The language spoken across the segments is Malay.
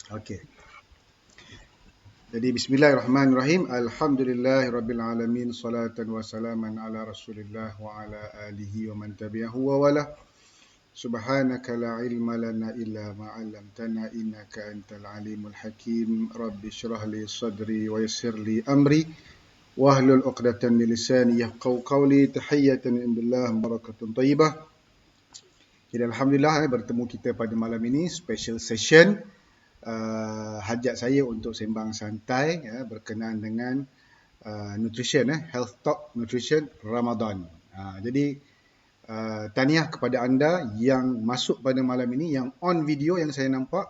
Okey. Jadi bismillahirrahmanirrahim. Alhamdulillahirabbil alamin salatan wa salaman ala Rasulillah wa ala alihi wa man tabi'ahu wa wala. Subhanaka la ilma lana illa ma 'allamtana innaka antal alimul hakim. Rabbi shrah li sadri wa yassir li amri wahlul 'uqdatam min lisani yafqahu qawli. Tahiyatan indillah barakatun thayyibah. Jadi alhamdulillah bertemu kita pada malam ini special session. Hajat saya untuk sembang santai berkenaan dengan nutrition, health talk nutrition Ramadan. Jadi tahniah kepada anda yang masuk pada malam ini, yang on video yang saya nampak.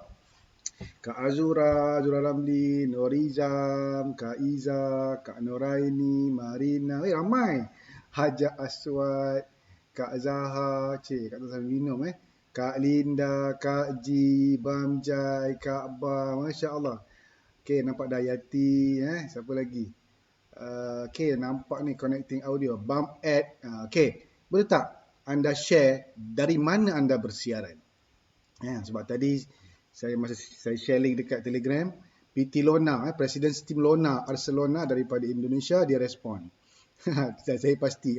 Kak Azura, Azura Ramli, Norizam, Kak Iza, Kak Noraini, Marina, ramai. Hajat Aswad, Kak Zaha, Kak Zaha minum Kak Linda, Kak Ji, Bamjai, Kak Ba, Masya Allah. Okay, nampak Dayati, siapa lagi? Okay, nampak ni connecting audio. Bam Ed. Okay, boleh tak anda share dari mana anda bersiaran? Sebab tadi saya share link dekat Telegram. PT Lona, Presiden Steam Lona, Barcelona daripada Indonesia, dia respon. Saya pasti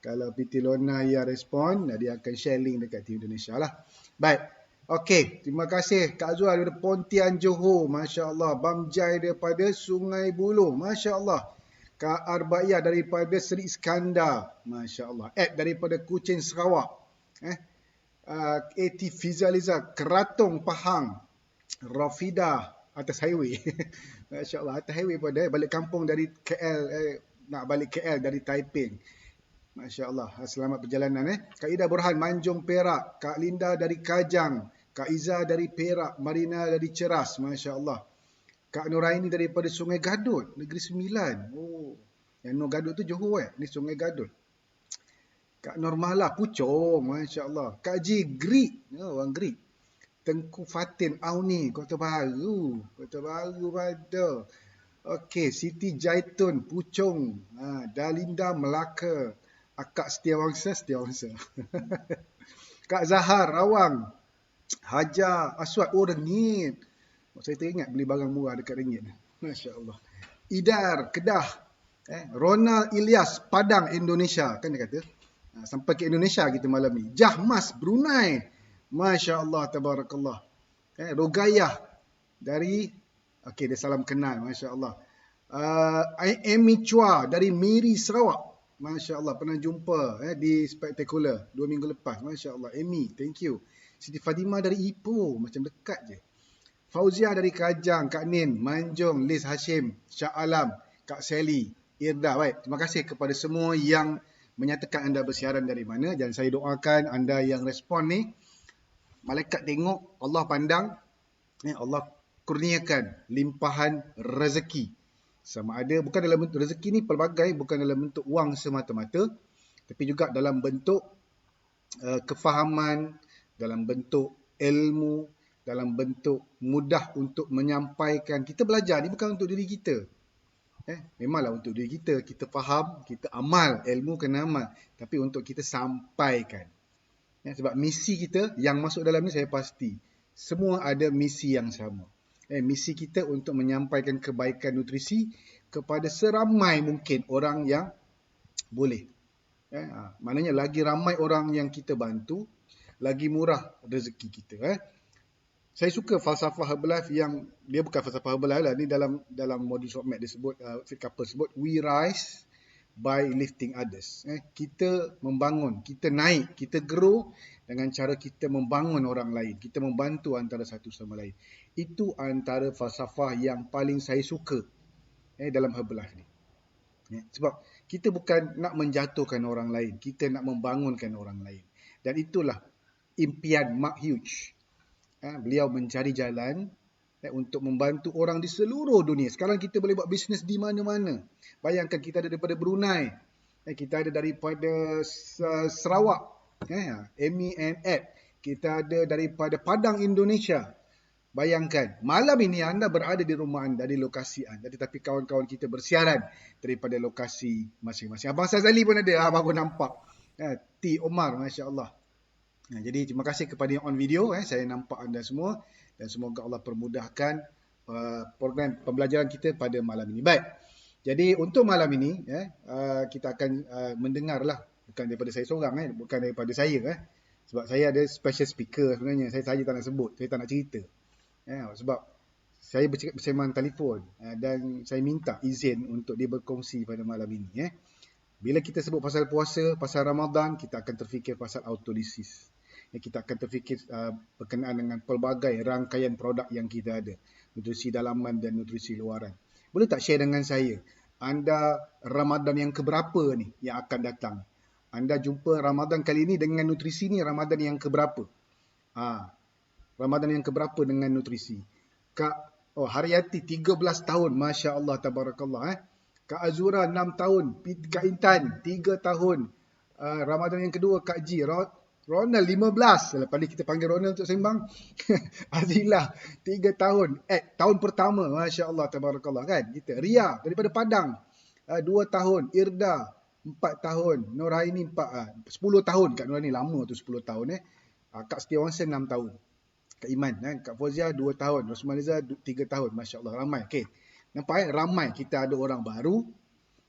kalau PT Lona yang respon, dia akan share link dekat tim Indonesia lah. Baik. Okey, terima kasih Kak Azwar daripada Pontian Johor, Masya Allah. Bamjai daripada Sungai Buloh, Masya Allah. Kak Arbaiyah daripada Seri Iskandar, Masya Allah. Ed daripada Kuching Sarawak. AT Fizaliza, Keratung Pahang. Rafida atas highway. Masya Allah, atas highway pada balik kampung dari KL, nak balik KL dari Taiping. Masya Allah, selamat perjalanan Kak Ida Burhan, Manjung Perak. Kak Linda dari Kajang. Kak Iza dari Perak. Marina dari Ceras, Masya Allah. Kak Nuraini daripada Sungai Gadut, Negeri Sembilan. Oh, yang Nur Gadut tu Johor Ni Sungai Gadut. Kak Normala, Puchong, Masya Allah. Kak Ji, Greek. Orang Greek. Tengku Fatin Auni, Kota Baru pada. Okey, Siti Jaitun, Puchong. Dalinda, Melaka. Akak Setiawangsa. Kak Zahar, Rawang. Hajar, Aswad, Rengit. Saya teringat beli barang murah dekat Rengit. Masya Allah. Idar, Kedah. Ronald Ilyas, Padang, Indonesia. Kan dia kata. Sampai ke Indonesia kita malam ni. Jahmas, Brunei. Masya Allah, tabarakallah. Rogayah dari, dia salam kenal, Masya Allah. Amy Chua dari Miri, Sarawak. Masya Allah, pernah jumpa di Spectacular 2 minggu lepas. Masya Allah, Amy, thank you. Siti Fadima dari Ipoh, macam dekat je. Fauzia dari Kajang, Kak Nin, Manjung, Liz Hashim, Shah Alam, Kak Sally, Irda. Baik, terima kasih kepada semua yang menyatakan anda bersiaran dari mana. Dan saya doakan anda yang respon ni, malaikat tengok, Allah pandang, Allah kurniakan limpahan rezeki. Sama ada, bukan dalam bentuk rezeki ni pelbagai, bukan dalam bentuk wang semata-mata, tapi juga dalam bentuk kefahaman, dalam bentuk ilmu, dalam bentuk mudah untuk menyampaikan. Kita belajar ni bukan untuk diri kita. Memanglah untuk diri kita, kita faham, kita amal, ilmu kena amal. Tapi untuk kita sampaikan. Sebab misi kita yang masuk dalam ni saya pasti semua ada misi yang sama. Misi kita untuk menyampaikan kebaikan nutrisi kepada seramai mungkin orang yang boleh. Maknanya lagi ramai orang yang kita bantu, lagi murah rezeki kita. Saya suka falsafah Herbalife yang dia bukan falsafah Herbalife lah, ni dalam modus of Mac dia sebut, Fit Couple sebut, we rise by lifting others. Kita membangun, kita naik, kita grow dengan cara kita membangun orang lain. Kita membantu antara satu sama lain. Itu antara falsafah yang paling saya suka dalam Herbalife ni. Sebab kita bukan nak menjatuhkan orang lain, kita nak membangunkan orang lain. Dan itulah impian Mark Hughes. Beliau mencari jalan untuk membantu orang di seluruh dunia. Sekarang kita boleh buat bisnes di mana-mana. Bayangkan kita ada daripada Brunei, kita ada daripada Sarawak, Amy and Ed, kita ada daripada Padang, Indonesia. Bayangkan, malam ini anda berada di rumah anda, di lokasi anda, tetapi kawan-kawan kita bersiaran daripada lokasi masing-masing. Abang Sazali pun ada, baru nampak. T. Omar, Masya Allah. Jadi terima kasih kepada yang on video, saya nampak anda semua. dan semoga Allah permudahkan program pembelajaran kita pada malam ini. Baik. Jadi untuk malam ini kita akan mendengarlah, bukan daripada saya seorang, bukan daripada saya, sebab saya ada special speaker sebenarnya. Saya saja tak nak sebut, saya tak nak cerita. Sebab saya bersembang telefon dan saya minta izin untuk dia berkongsi pada malam ini. Bila kita sebut pasal puasa, pasal Ramadan, kita akan terfikir pasal autolisis. Kita akan terfikir berkenaan dengan pelbagai rangkaian produk yang kita ada. Nutrisi dalaman dan nutrisi luaran. Boleh tak share dengan saya, anda Ramadan yang keberapa ni yang akan datang? Anda jumpa Ramadan kali ini dengan nutrisi ni, Ramadan yang keberapa? Ramadan yang keberapa dengan nutrisi? Haryati 13 tahun, Masya Allah, Tabarakallah. Kak Azura 6 tahun, Kak Intan 3 tahun. Ramadan yang kedua Kak Ji, Ronald 15. Lepas ni kita panggil Ronald untuk sembang. Azilah 3 tahun. Tahun pertama, Masya Allah, Tabarakallah kan. Kita Ria daripada Padang 2 tahun. Irda 4 tahun. Nuraini 10 tahun. Kak Nuraini lama tu 10 tahun. Kak Setiawangsa 6 tahun. Kak Iman, Kak Fauzia 2 tahun. Rosmaliza 3 tahun. Masya Allah, ramai. Okay. Nampak ramai. Kita ada orang baru.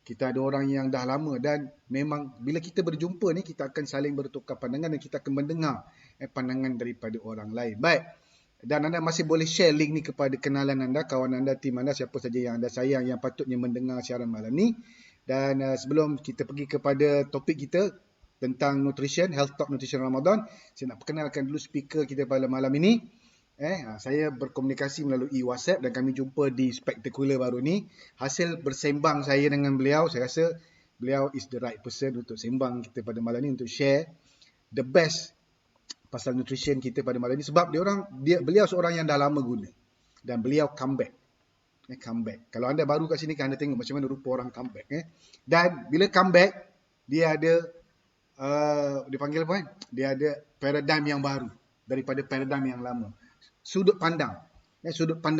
Kita ada orang yang dah lama, dan memang bila kita berjumpa ni, kita akan saling bertukar pandangan dan kita akan mendengar pandangan daripada orang lain. Baik. Dan anda masih boleh share link ni kepada kenalan anda, kawan anda, tim anda, siapa saja yang anda sayang yang patutnya mendengar siaran malam ni. Dan sebelum kita pergi kepada topik kita tentang nutrition, Health Talk Nutrition Ramadan, saya nak perkenalkan dulu speaker kita pada malam ini. Saya berkomunikasi melalui WhatsApp dan kami jumpa di Spektakular baru ni. Hasil bersembang saya dengan beliau, saya rasa beliau is the right person untuk sembang kita pada malam ni, untuk share the best pasal nutrition kita pada malam ni. Sebab beliau seorang yang dah lama guna dan beliau comeback. Kalau anda baru kat sini kan, anda tengok macam mana rupa orang comeback. Dan bila comeback, dia ada dipanggil apa? Dia ada paradigm yang baru daripada paradigm yang lama. Sudut pandang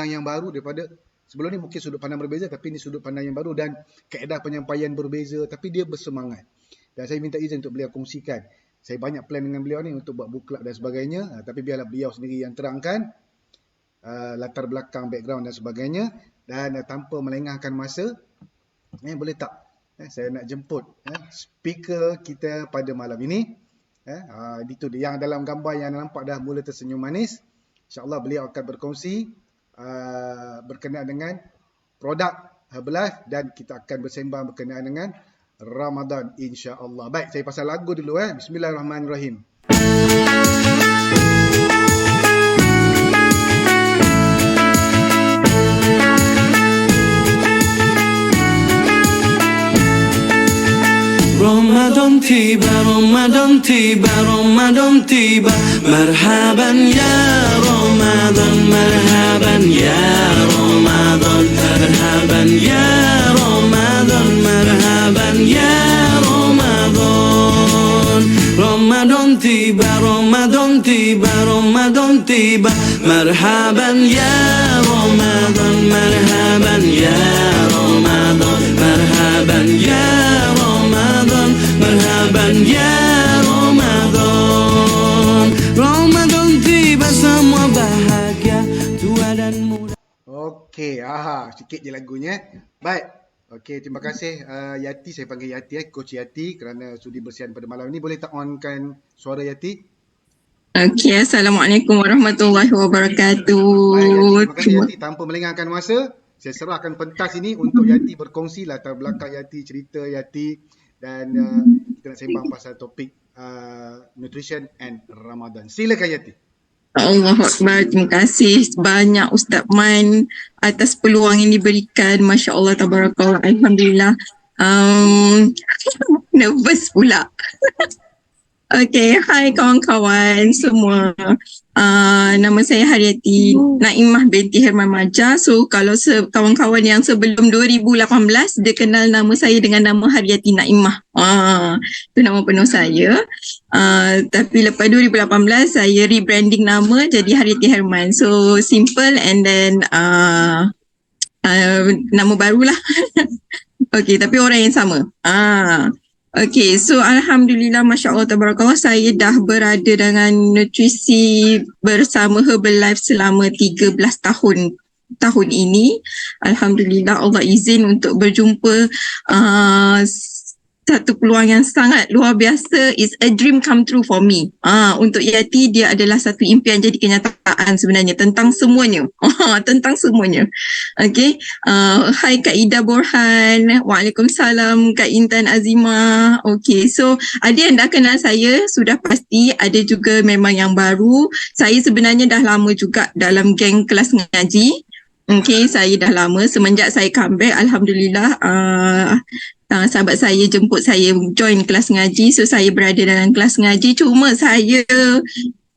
yang baru daripada sebelum ni. Mungkin sudut pandang berbeza, tapi ini sudut pandang yang baru dan kaedah penyampaian berbeza, tapi dia bersemangat. Dan saya minta izin untuk beliau kongsikan. Saya banyak plan dengan beliau ni untuk buat book club dan sebagainya, tapi biarlah beliau sendiri yang terangkan latar belakang, background dan sebagainya. Dan tanpa melengahkan masa, boleh tak saya nak jemput speaker kita pada malam ini. Itu dia yang dalam gambar yang nampak dah mula tersenyum manis. InsyaAllah beliau akan berkongsi berkenaan dengan produk Herbalife, dan kita akan bersembang berkenaan dengan Ramadan, insyaAllah. Baik, saya pasal lagu dulu. Bismillahirrahmanirrahim. Ramadan tiba, Ramadan tiba, Ramadan tiba. Marhaban ya Ramadan, marhaban ya Ramadan, marhaban ya Ramadan, marhaban ya Ramadan. Ramadan tiba, Ramadan tiba, Ramadan tiba. Marhaban ya Ramadan, marhaban ya Ramadan, marhaban ya Ramadan, marhaban ya Ramadan. Ramadan tiba, semua bahagia, tua dan muda. Okey, sikit je lagunya. Baik. Okey, terima kasih Yati, saya panggil Yati, Coach Yati, kerana sudi bersiaran pada malam ini. Boleh tak onkan suara Yati? Okey, Assalamualaikum warahmatullahi wabarakatuh. Baik, Yati, terima kasih Yati. Tanpa melengahkan masa, saya serahkan pentas ini untuk Yati berkongsi latar belakang Yati, cerita Yati, dan kita nak sembang pasal topik nutrition and Ramadan. Silakan Yati. Allahu Akbar, terima kasih banyak Ustaz Man atas peluang yang diberikan. Masya Allah, tabarakallah, alhamdulillah. Nervous pula. Okay, hai kawan-kawan semua. Nama saya Haryati Naimah binti Herman Majah. So kalau kawan-kawan yang sebelum 2018, dia kenal nama saya dengan nama Haryati Naimah. Itu nama penuh saya. Tapi lepas 2018 saya rebranding nama jadi Haryati Herman. So simple, and then nama barulah. Okay, tapi orang yang sama. Okay, so Alhamdulillah, Masya Allah, Tabarakallah, saya dah berada dengan nutrisi bersama Herbalife selama 13 tahun ini. Alhamdulillah, Allah izin untuk berjumpa uh, satu peluang yang sangat luar biasa. It's a dream come true for me. Untuk Yati, dia adalah satu impian jadi kenyataan sebenarnya tentang semuanya. Tentang semuanya. Okay. Hai Kak Ida Borhan. Waalaikumsalam Kak Intan Azimah. Okay. So, ada yang dah kenal saya, sudah pasti. Ada juga memang yang baru. Saya sebenarnya dah lama juga dalam geng kelas ngaji. Okay, saya dah lama. Semenjak saya comeback, Alhamdulillah, sahabat saya jemput saya join kelas ngaji. So, saya berada dalam kelas ngaji. Cuma saya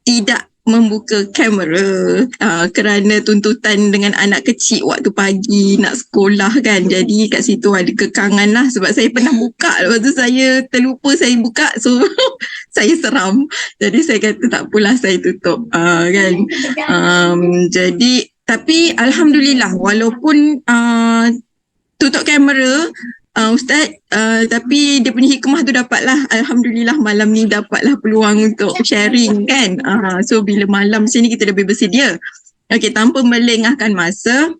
tidak membuka kamera kerana tuntutan dengan anak kecil waktu pagi nak sekolah kan. Jadi kat situ ada kekangan lah sebab saya pernah buka. Lepas tu saya terlupa saya buka. So, saya seram. Jadi saya kata tak apalah, saya tutup kan. Jadi tapi Alhamdulillah walaupun tutup kamera Ustaz, tapi dia punya hikmah tu dapatlah. Alhamdulillah malam ni dapatlah peluang untuk sharing kan. So bila malam macam ni kita lebih bersedia. Okay, tanpa melengahkan masa,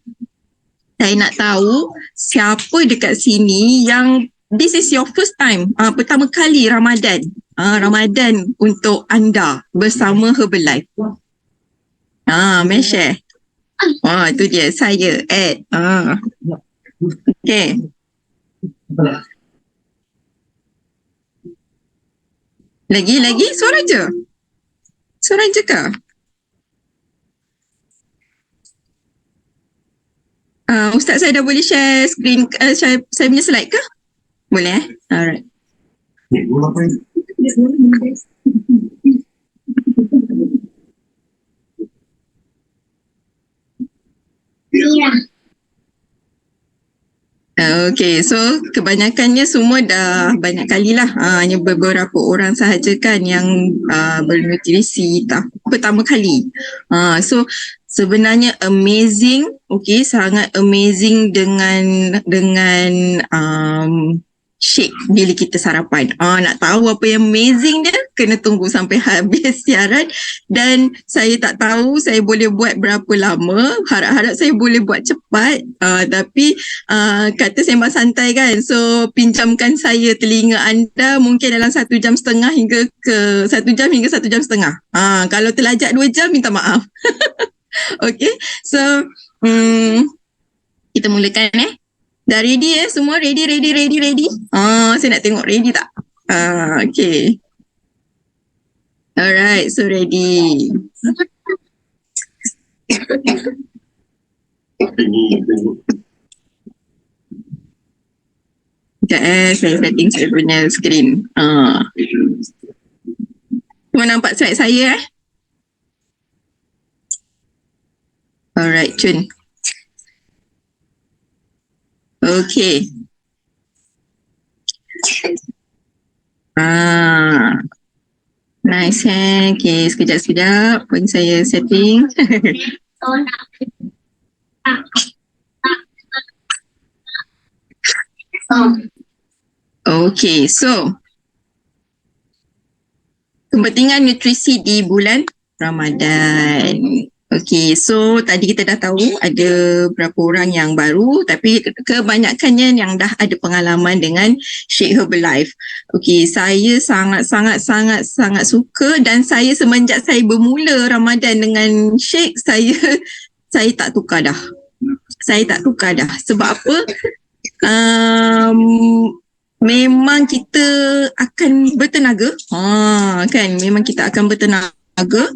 saya nak tahu siapa dekat sini yang this is your first time, pertama kali Ramadan. Ramadan untuk anda bersama Herbalife. May share. Itu dia, saya add. Okay. Lagi suara je. Suara je ke? Ustaz, saya dah boleh share screen, saya punya slide ke? Boleh Alright. Okay, so kebanyakannya semua dah banyak kali lah. Hanya beberapa orang sahaja kan yang bernutrisi pertama kali. So sebenarnya amazing, okay, sangat amazing dengan shake bila kita sarapan. Nak tahu apa yang amazing dia, kena tunggu sampai habis siaran. Dan saya tak tahu saya boleh buat berapa lama. Harap-harap saya boleh buat cepat. Tapi kata sembang santai kan. So pinjamkan saya telinga anda mungkin dalam 1 jam setengah hingga 1 jam hingga 1 jam setengah. Kalau terlajak 2 jam, minta maaf. Okay, so kita mulakan Dah ready semua? Ready? Saya nak tengok ready tak? Okay. Alright, so ready. Sekejap saya setting saya punya screen. Semua nampak slide saya Alright, Chun. Okay. Nice Okay, sekejap. Pun saya setting. Okay, so kepentingan nutrisi di bulan Ramadan. Okay, so tadi kita dah tahu ada berapa orang yang baru, tapi kebanyakannya yang dah ada pengalaman dengan Shake Herbalife. Okay, saya sangat suka, dan saya semenjak saya bermula Ramadan dengan Shake, saya tak tukar dah. Sebab apa? Memang kita akan bertenaga. Kan, memang kita akan bertenaga.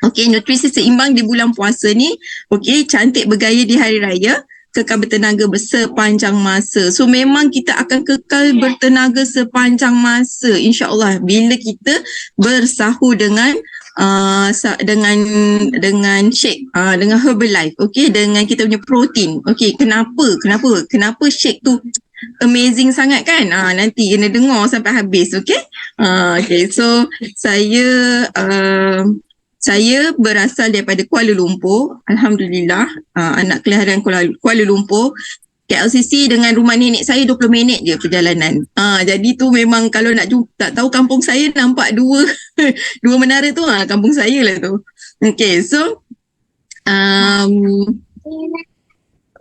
Okey, nutrisi seimbang di bulan puasa ni, okey, cantik bergaya di hari raya, kekal bertenaga sepanjang masa. So memang kita akan kekal bertenaga sepanjang masa, insya-Allah, bila kita bersahur dengan shake, dengan Herbalife, okey, dengan kita punya protein. Okey, kenapa shake tu amazing sangat kan? Nanti kena dengar sampai habis, okey? Okey, so saya berasal daripada Kuala Lumpur. Alhamdulillah, anak kelahiran Kuala Lumpur. KLCC dengan rumah nenek saya 20 minit je perjalanan. Jadi tu memang kalau nak tak tahu kampung saya nampak dua dua menara tu, kampung saya lah tu. Okay, so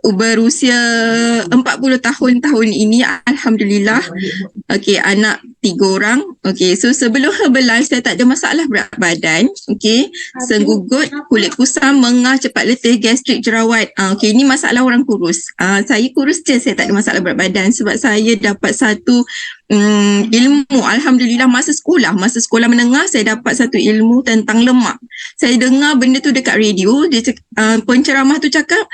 berusia 40 tahun ini, Alhamdulillah. Okay, anak 3 orang. Okay, so sebelum Herbalife saya tak ada masalah berat badan. Okay, senggugut, kulit kusam, mengah, cepat letih, gastrik, jerawat. Okay, ini masalah orang kurus. Saya kurus je, saya tak ada masalah berat badan sebab saya dapat satu ilmu. Alhamdulillah masa sekolah menengah saya dapat satu ilmu tentang lemak. Saya dengar benda tu dekat radio, dia penceramah tu cakap,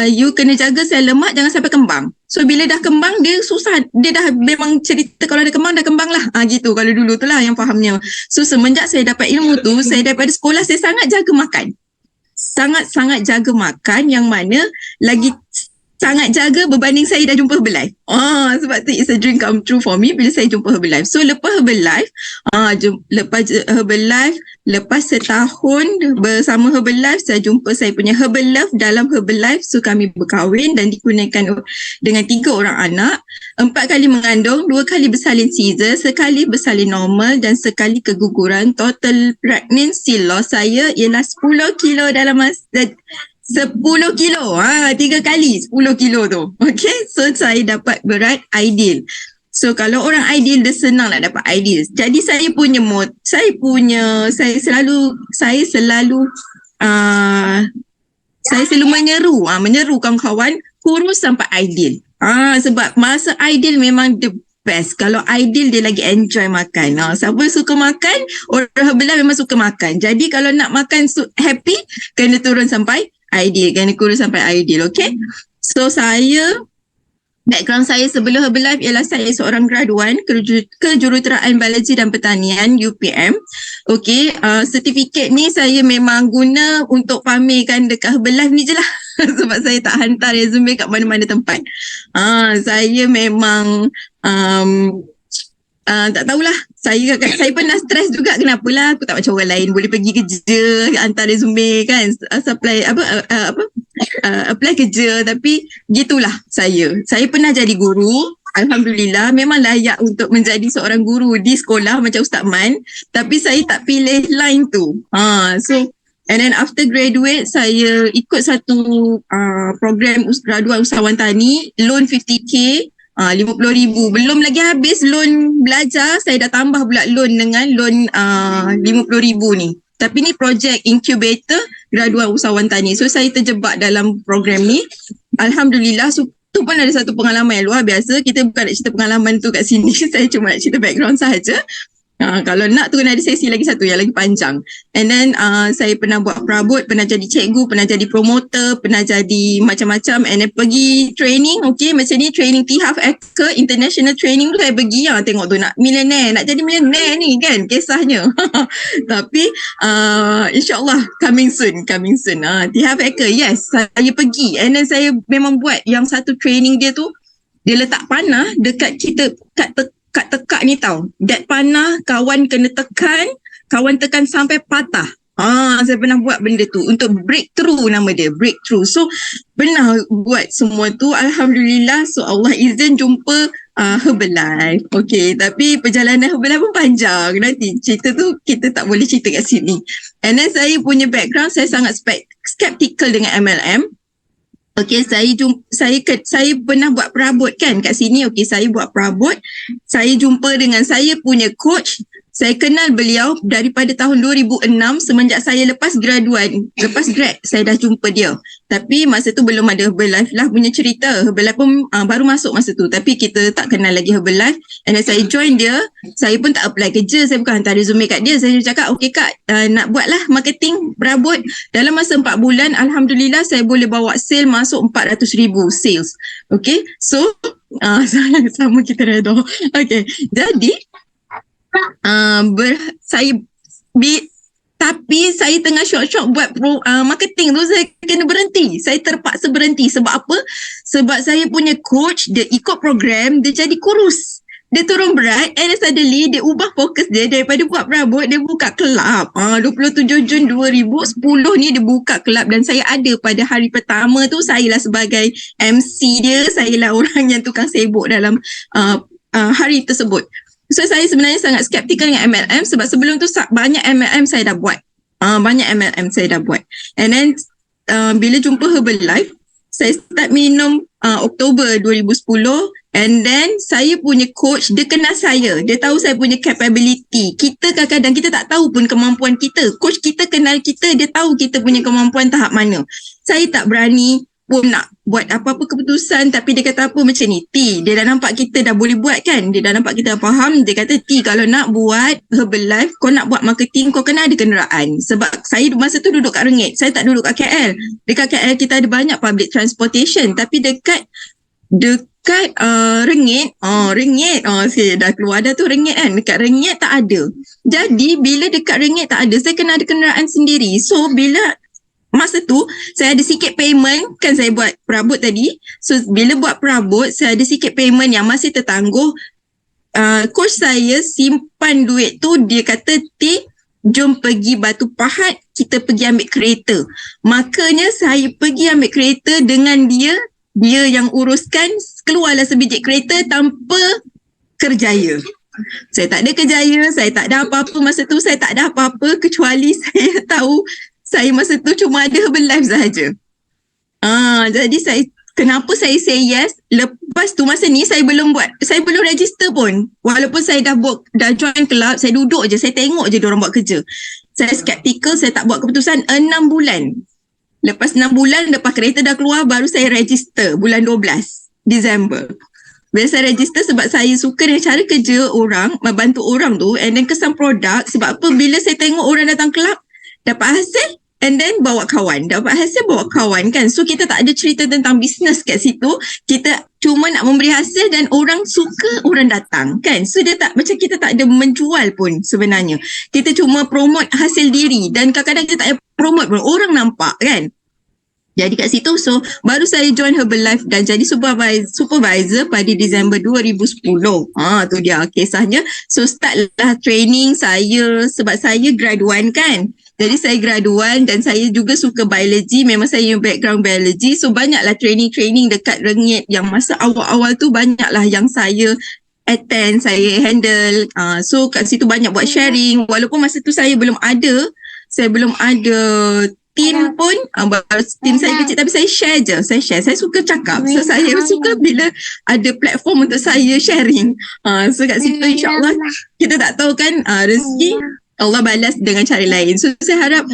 you kena jaga sel lemak jangan sampai kembang. So bila dah kembang dia susah, dia dah memang cerita kalau dah kembang lah. Gitu kalau dulu tu lah yang fahamnya. So semenjak saya dapat ilmu tu, saya daripada sekolah saya sangat jaga makan. Sangat-sangat jaga makan, yang mana lagi sangat jaga berbanding saya dah jumpa Herbalife. Sebab tu it's a dream come true for me bila saya jumpa Herbalife. So lepas Herbalife, lepas setahun bersama Herbalife, saya jumpa saya punya Herbal Love dalam Herbalife. So kami berkahwin dan dikurniakan dengan 3 orang anak, 4 kali mengandung, 2 kali bersalin Caesar, sekali bersalin normal dan sekali keguguran. Total pregnancy loss saya ialah 10 kilo dalam masa 10 kilo, 3 kali 10 kilo tu. Okay, so saya dapat berat ideal. So kalau orang ideal, dia senang nak dapat ideal. Jadi saya selalu menyeru kawan-kawan kurus sampai ideal. Sebab masa ideal memang the best. Kalau ideal dia lagi enjoy makan. Siapa suka makan, orang Herbalife memang suka makan. Jadi kalau nak makan happy, kena turun sampai ideal, kena kurus sampai ideal. Okay, so background saya sebelum Herbalife ialah saya seorang graduan kejuruteraan biologi dan pertanian UPM. Okay, sertifikat ni saya memang guna untuk pamerkan dekat Herbalife ni je lah. Sebab saya tak hantar resume kat mana-mana tempat. Saya memang tak tahulah. Saya pernah stres juga, kenapalah aku tak macam orang lain boleh pergi kerja, hantar resume kan, apply kerja, tapi gitulah saya. Saya pernah jadi guru. Alhamdulillah memang layak untuk menjadi seorang guru di sekolah macam Ustaz Man, tapi saya tak pilih line tu. So and then after graduate, saya ikut satu program graduan usahawan tani, loan 50k, 50,000. Belum lagi habis loan belajar, saya dah tambah pula loan dengan loan 50,000 ni. Tapi ni projek incubator graduan usahawan tani. So saya terjebak dalam program ni. Alhamdulillah, so tu pun ada satu pengalaman yang luar biasa. Kita bukan nak cerita pengalaman tu kat sini. Saya cuma nak cerita background sahaja. Kalau nak tu kena ada sesi lagi satu yang lagi panjang. And then saya pernah buat perabot, pernah jadi cikgu, pernah jadi promoter, pernah jadi macam-macam. And then pergi training, okay, macam ni training T-Half Hacker International Training tu saya pergi. Tengok tu nak millionaire, nak jadi millionaire ni kan kisahnya. Tapi insyaAllah coming soon. T-Half Hacker, yes, saya pergi. And then saya memang buat yang satu training dia tu, dia letak panah dekat kita, kat tekak ni tau. That panah kawan kena tekan, kawan tekan sampai patah. Saya pernah buat benda tu untuk breakthrough, nama dia breakthrough. So pernah buat semua tu, Alhamdulillah. So Allah izin jumpa Herbalife. Okay, tapi perjalanan Herbalife pun panjang. Nanti cerita tu kita tak boleh cerita kat sini. And then saya punya background, saya sangat skeptical dengan MLM. Okay, saya pernah buat perabot kan kat sini. Okay, saya buat perabot. Saya jumpa dengan saya punya coach. Saya kenal beliau daripada tahun 2006, semenjak saya lepas grad, saya dah jumpa dia. Tapi masa tu belum ada Herbalife lah punya cerita. Herbalife pun baru masuk masa tu. Tapi kita tak kenal lagi Herbalife. And then saya join dia. Saya pun tak apply kerja. Saya bukan hantar resume kat dia. Saya cakap, okay kak, nak buat lah marketing perabot. Dalam masa 4 bulan, Alhamdulillah saya boleh bawa sale masuk 400,000 sales. Okay, so sama kita reda. Okay, jadi tapi saya tengah syok-syok buat marketing tu, saya kena berhenti. Saya terpaksa berhenti. Sebab apa? Sebab saya punya coach, dia ikut program, dia jadi kurus. dia turun berat and then suddenly dia ubah fokus dia daripada buat perabot, dia buka kelab. 27 Jun 2010 ni dia buka kelab dan saya ada pada hari pertama tu. Saya lah sebagai MC dia, saya lah orang yang tukang sibuk dalam hari tersebut. So saya sebenarnya sangat skeptikal dengan MLM sebab sebelum tu banyak MLM saya dah buat. Banyak MLM saya dah buat. And then bila jumpa Herbalife, saya start minum Oktober 2010 and then saya punya coach, dia kenal saya. Dia tahu saya punya capability. Kita kadang-kadang kita tak tahu pun kemampuan kita. Coach kita kenal kita, dia tahu kita punya kemampuan tahap mana. Saya tak berani pun nak buat apa-apa keputusan tapi dia kata apa macam ni, T, dia dah nampak kita dah boleh buat kan, dia dah nampak kita dah faham. Dia kata, T, kalau nak buat Herbalife, kau nak buat marketing, kau kena ada kenderaan. Sebab saya masa tu duduk kat Rengit, saya tak duduk kat KL. Dekat KL kita ada banyak public transportation, tapi dekat Rengit, saya dah keluar dah tu Rengit kan, dekat Rengit tak ada. Jadi bila dekat Rengit tak ada, saya kena ada kenderaan sendiri. So bila masa tu saya ada sikit payment, kan saya buat perabot tadi. So bila buat perabot, saya ada sikit payment yang masih tertangguh. Coach saya simpan duit tu, dia kata, T, jom pergi Batu Pahat, kita pergi ambil kereta. Makanya saya pergi ambil kereta dengan dia yang uruskan. Keluarlah sebiji kereta tanpa kerjaya. Saya tak ada kerjaya, saya tak ada apa-apa masa tu. Saya tak ada apa-apa kecuali saya tahu saya masa tu cuma ada Herbalife sahaja. Jadi kenapa saya say yes? Lepas tu masa ni saya belum register pun. Walaupun saya dah join club, saya duduk je, saya tengok je diorang buat kerja. Saya skeptical, saya tak buat keputusan 6 bulan. Lepas 6 bulan, lepas kereta dah keluar, baru saya register bulan 12 Disember. Bila saya register sebab saya suka dengan cara kerja orang, membantu orang tu, and then kesan produk. Sebab apa? Bila saya tengok orang datang kelab, dapat hasil, and then bawa kawan. Dapat hasil, bawa kawan kan. So kita tak ada cerita tentang bisnes kat situ. Kita cuma nak memberi hasil dan orang suka, orang datang kan. So dia tak, macam kita tak ada menjual pun sebenarnya. Kita cuma promote hasil diri dan kadang-kadang kita tak ada promote pun. Orang nampak kan. Jadi kat situ, so baru saya join Herbalife dan jadi supervisor pada Disember 2010. Tu dia kisahnya. So start lah training saya sebab saya grade 1 kan. Jadi saya grade 1 dan saya juga suka biology. Memang saya background biology. So banyaklah training dekat Rengit yang masa awal-awal tu banyaklah yang saya attend, saya handle. So kat situ banyak buat sharing. Walaupun masa tu saya belum ada team pun, team saya kecil tapi saya share je. Saya suka cakap. So saya suka bila ada platform untuk saya sharing. So kat situ insyaAllah kita tak tahu kan rezeki Allah balas dengan cara lain. So saya harap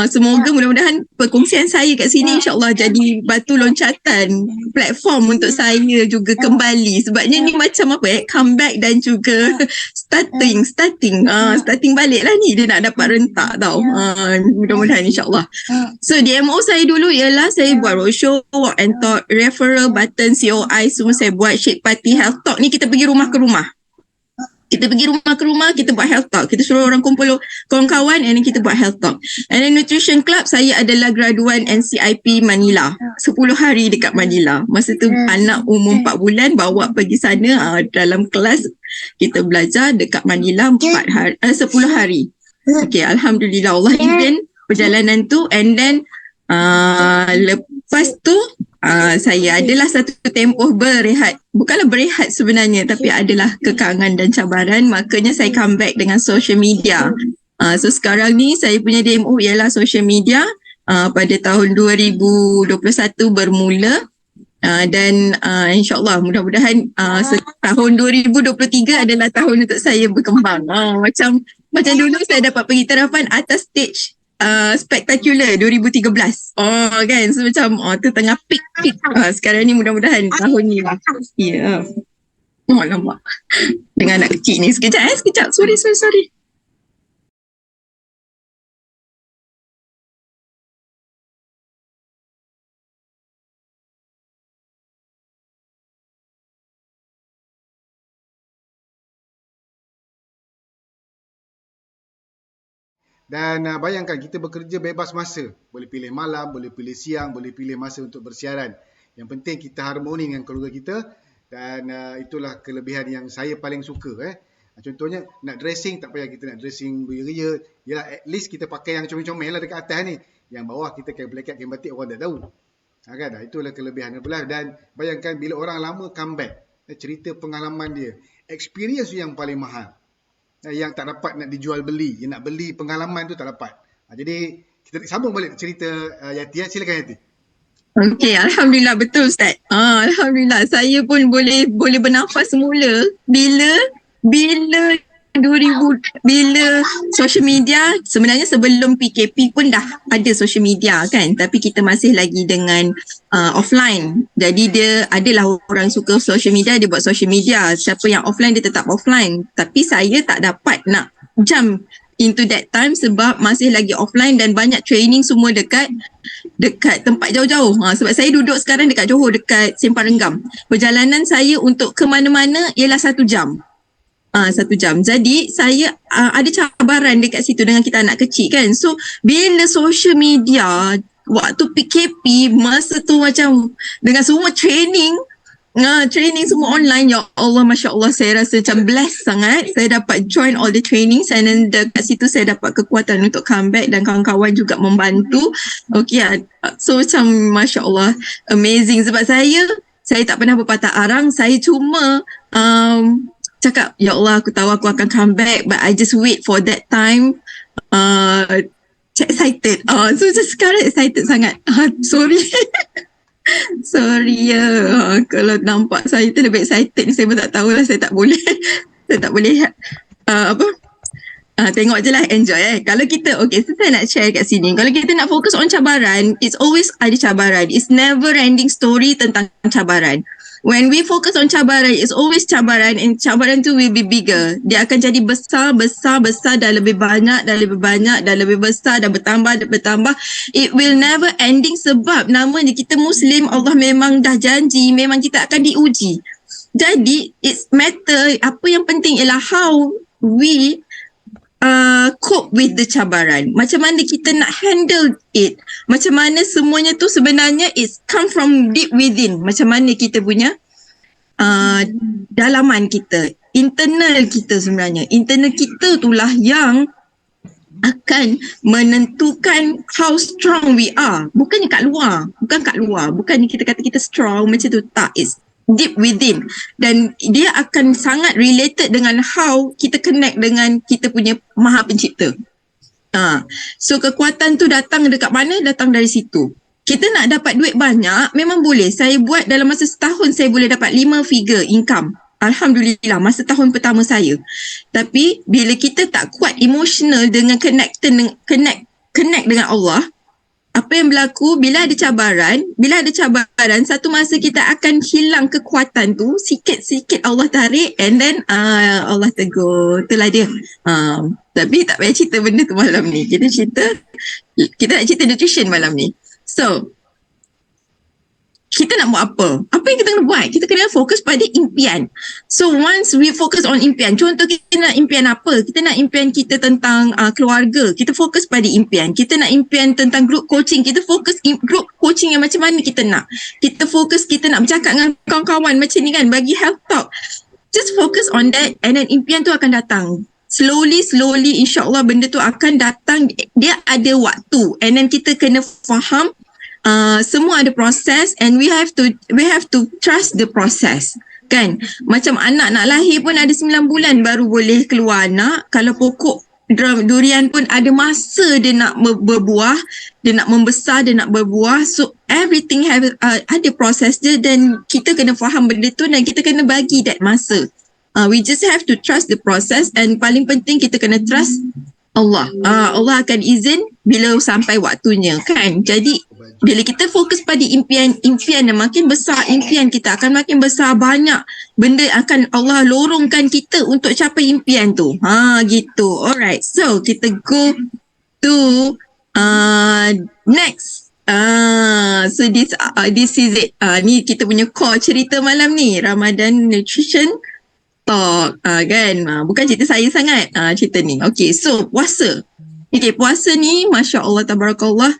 semoga mudah-mudahan perkongsian saya kat sini insyaAllah jadi batu loncatan platform untuk saya juga kembali. Sebabnya ni macam apa comeback dan juga starting balik lah ni. Dia nak dapat rentak tau. Mudah-mudahan insyaAllah. So DMO saya dulu ialah saya buat roadshow, walk and talk, referral button, COI semua saya buat. Shake party, health talk ni kita pergi rumah ke rumah. Kita pergi rumah ke rumah, kita buat health talk. Kita suruh orang kumpul kawan-kawan and then kita buat health talk. And then nutrition club, saya adalah graduan NCIP Manila. 10 hari dekat Manila. Masa tu anak umur 4 bulan bawa pergi sana dalam kelas. Kita belajar dekat Manila 10 hari. Okay, Alhamdulillah Allah izin perjalanan tu. And then lepas tu saya adalah satu tempoh berehat. Bukanlah berehat sebenarnya, tapi adalah kekangan dan cabaran. Makanya saya come back dengan social media. So sekarang ni saya punya DMO ialah social media. Pada tahun 2021 bermula. Dan insyaAllah mudah-mudahan tahun 2023 adalah tahun untuk saya berkembang. Macam dulu saya dapat pergi terapan atas stage Spectacular 2013. Kan. So macam tu tengah peak. Sekarang ni mudah-mudahan tahun ni lah. Ya. Nampak. Dengan anak kecil ni. Sekejap. Sorry. Dan bayangkan kita bekerja bebas masa. Boleh pilih malam, boleh pilih siang, boleh pilih masa untuk bersiaran. Yang penting kita harmoni dengan keluarga kita Dan itulah kelebihan yang saya paling suka. Contohnya nak dressing, tak payah kita nak dressing beria. Yalah, at least kita pakai yang comel-comel lah dekat atas ni. Yang bawah kita kain belekat, kain batik, orang tak tahu. Kan? Itulah kelebihan. Dan bayangkan bila orang lama comeback, cerita pengalaman dia, experience yang paling mahal, yang tak dapat nak dijual beli. Yang nak beli pengalaman tu tak dapat. Jadi kita sambung balik cerita Yati. Silakan Yati. Okey, Alhamdulillah, betul Ustaz. Alhamdulillah, saya pun boleh bernafas semula bila 2000 social media. Sebenarnya sebelum PKP pun dah ada social media kan, tapi kita masih lagi dengan offline. Jadi dia adalah orang suka social media, dia buat social media. Siapa yang offline dia tetap offline. Tapi saya tak dapat nak jump into that time sebab masih lagi offline dan banyak training semua dekat tempat jauh-jauh. Sebab saya duduk sekarang dekat Johor, dekat Simpang Renggam. Perjalanan saya untuk ke mana-mana ialah 1 jam. 1 jam. Jadi saya ada cabaran dekat situ dengan kita anak kecil kan. So bila social media waktu PKP, masa tu macam dengan semua training semua online, ya Allah, Masya Allah, saya rasa macam blessed sangat. Saya dapat join all the trainings and then dekat situ saya dapat kekuatan untuk comeback dan kawan-kawan juga membantu. Okay, so macam Masya Allah, amazing. Sebab saya tak pernah berpatah arang. Saya cuma cakap, ya Allah, aku tahu aku akan comeback, but I just wait for that time. Excited. So just sekarang excited sangat. Sorry. Sorry ya, kalau nampak saya tu lebih excited, saya pun tak tahulah, saya tak boleh tengok je lah, enjoy Kalau kita, okay, so saya nak share kat sini, kalau kita nak fokus on cabaran, it's always ada cabaran. It's never ending story tentang cabaran. When we focus on cabaran, it's always cabaran, and cabaran tu will be bigger. Dia akan jadi besar, dah lebih banyak, dah lebih besar, dah bertambah. It will never ending sebab namanya kita Muslim, Allah memang dah janji, memang kita akan diuji. Jadi, it's matter, apa yang penting ialah how we cope with the cabaran. Macam mana kita nak handle it. Macam mana semuanya tu sebenarnya it's come from deep within. Macam mana kita punya dalaman kita, internal kita sebenarnya. Internal kita itulah yang akan menentukan how strong we are. Bukannya kat luar. Bukannya kita kata kita strong macam tu. Tak, it's deep within. Dan dia akan sangat related dengan how kita connect dengan kita punya Maha Pencipta. So kekuatan tu datang dekat mana? Datang dari situ. Kita nak dapat duit banyak, memang boleh. Saya buat dalam masa setahun, saya boleh dapat 5 figure income. Alhamdulillah, masa tahun pertama saya. Tapi bila kita tak kuat emotional dengan connect dengan Allah, apa yang berlaku bila ada cabaran, satu masa kita akan hilang kekuatan tu, sikit-sikit Allah tarik and then Allah tegur. Itulah dia. Tapi tak payah cerita benda tu malam ni. Kita nak cerita nutrition malam ni. So, kita nak buat apa? Apa yang kita kena buat? Kita kena fokus pada impian. So once we focus on impian, contoh kita nak impian apa? Kita nak impian kita tentang keluarga. Kita fokus pada impian. Kita nak impian tentang group coaching. Kita fokus group coaching yang macam mana kita nak. Kita fokus kita nak bercakap dengan kawan-kawan macam ni kan, bagi health talk. Just focus on that and then impian tu akan datang. Slowly insyaAllah benda tu akan datang. Dia ada waktu and then kita kena faham semua ada proses and we have to trust the process. Kan? Macam anak nak lahir pun ada 9 bulan baru boleh keluar anak. Kalau pokok durian pun ada masa dia nak berbuah, dia nak membesar, dia nak berbuah. So everything ada proses dia dan kita kena faham benda tu dan kita kena bagi that masa. We just have to trust the process and paling penting kita kena trust Allah. Allah akan izin bila sampai waktunya kan. Jadi bila kita fokus pada impian dan makin besar impian kita akan makin besar, banyak benda akan Allah lorongkan kita untuk capai impian tu. Gitu. Alright. So kita go to next. So this is it. Ni kita punya core cerita malam ni, Ramadan Nutrition Talk. Kan? Bukan cerita saya sangat cerita ni. Okay, so puasa. Okay, puasa ni Masya Allah Tabarakallah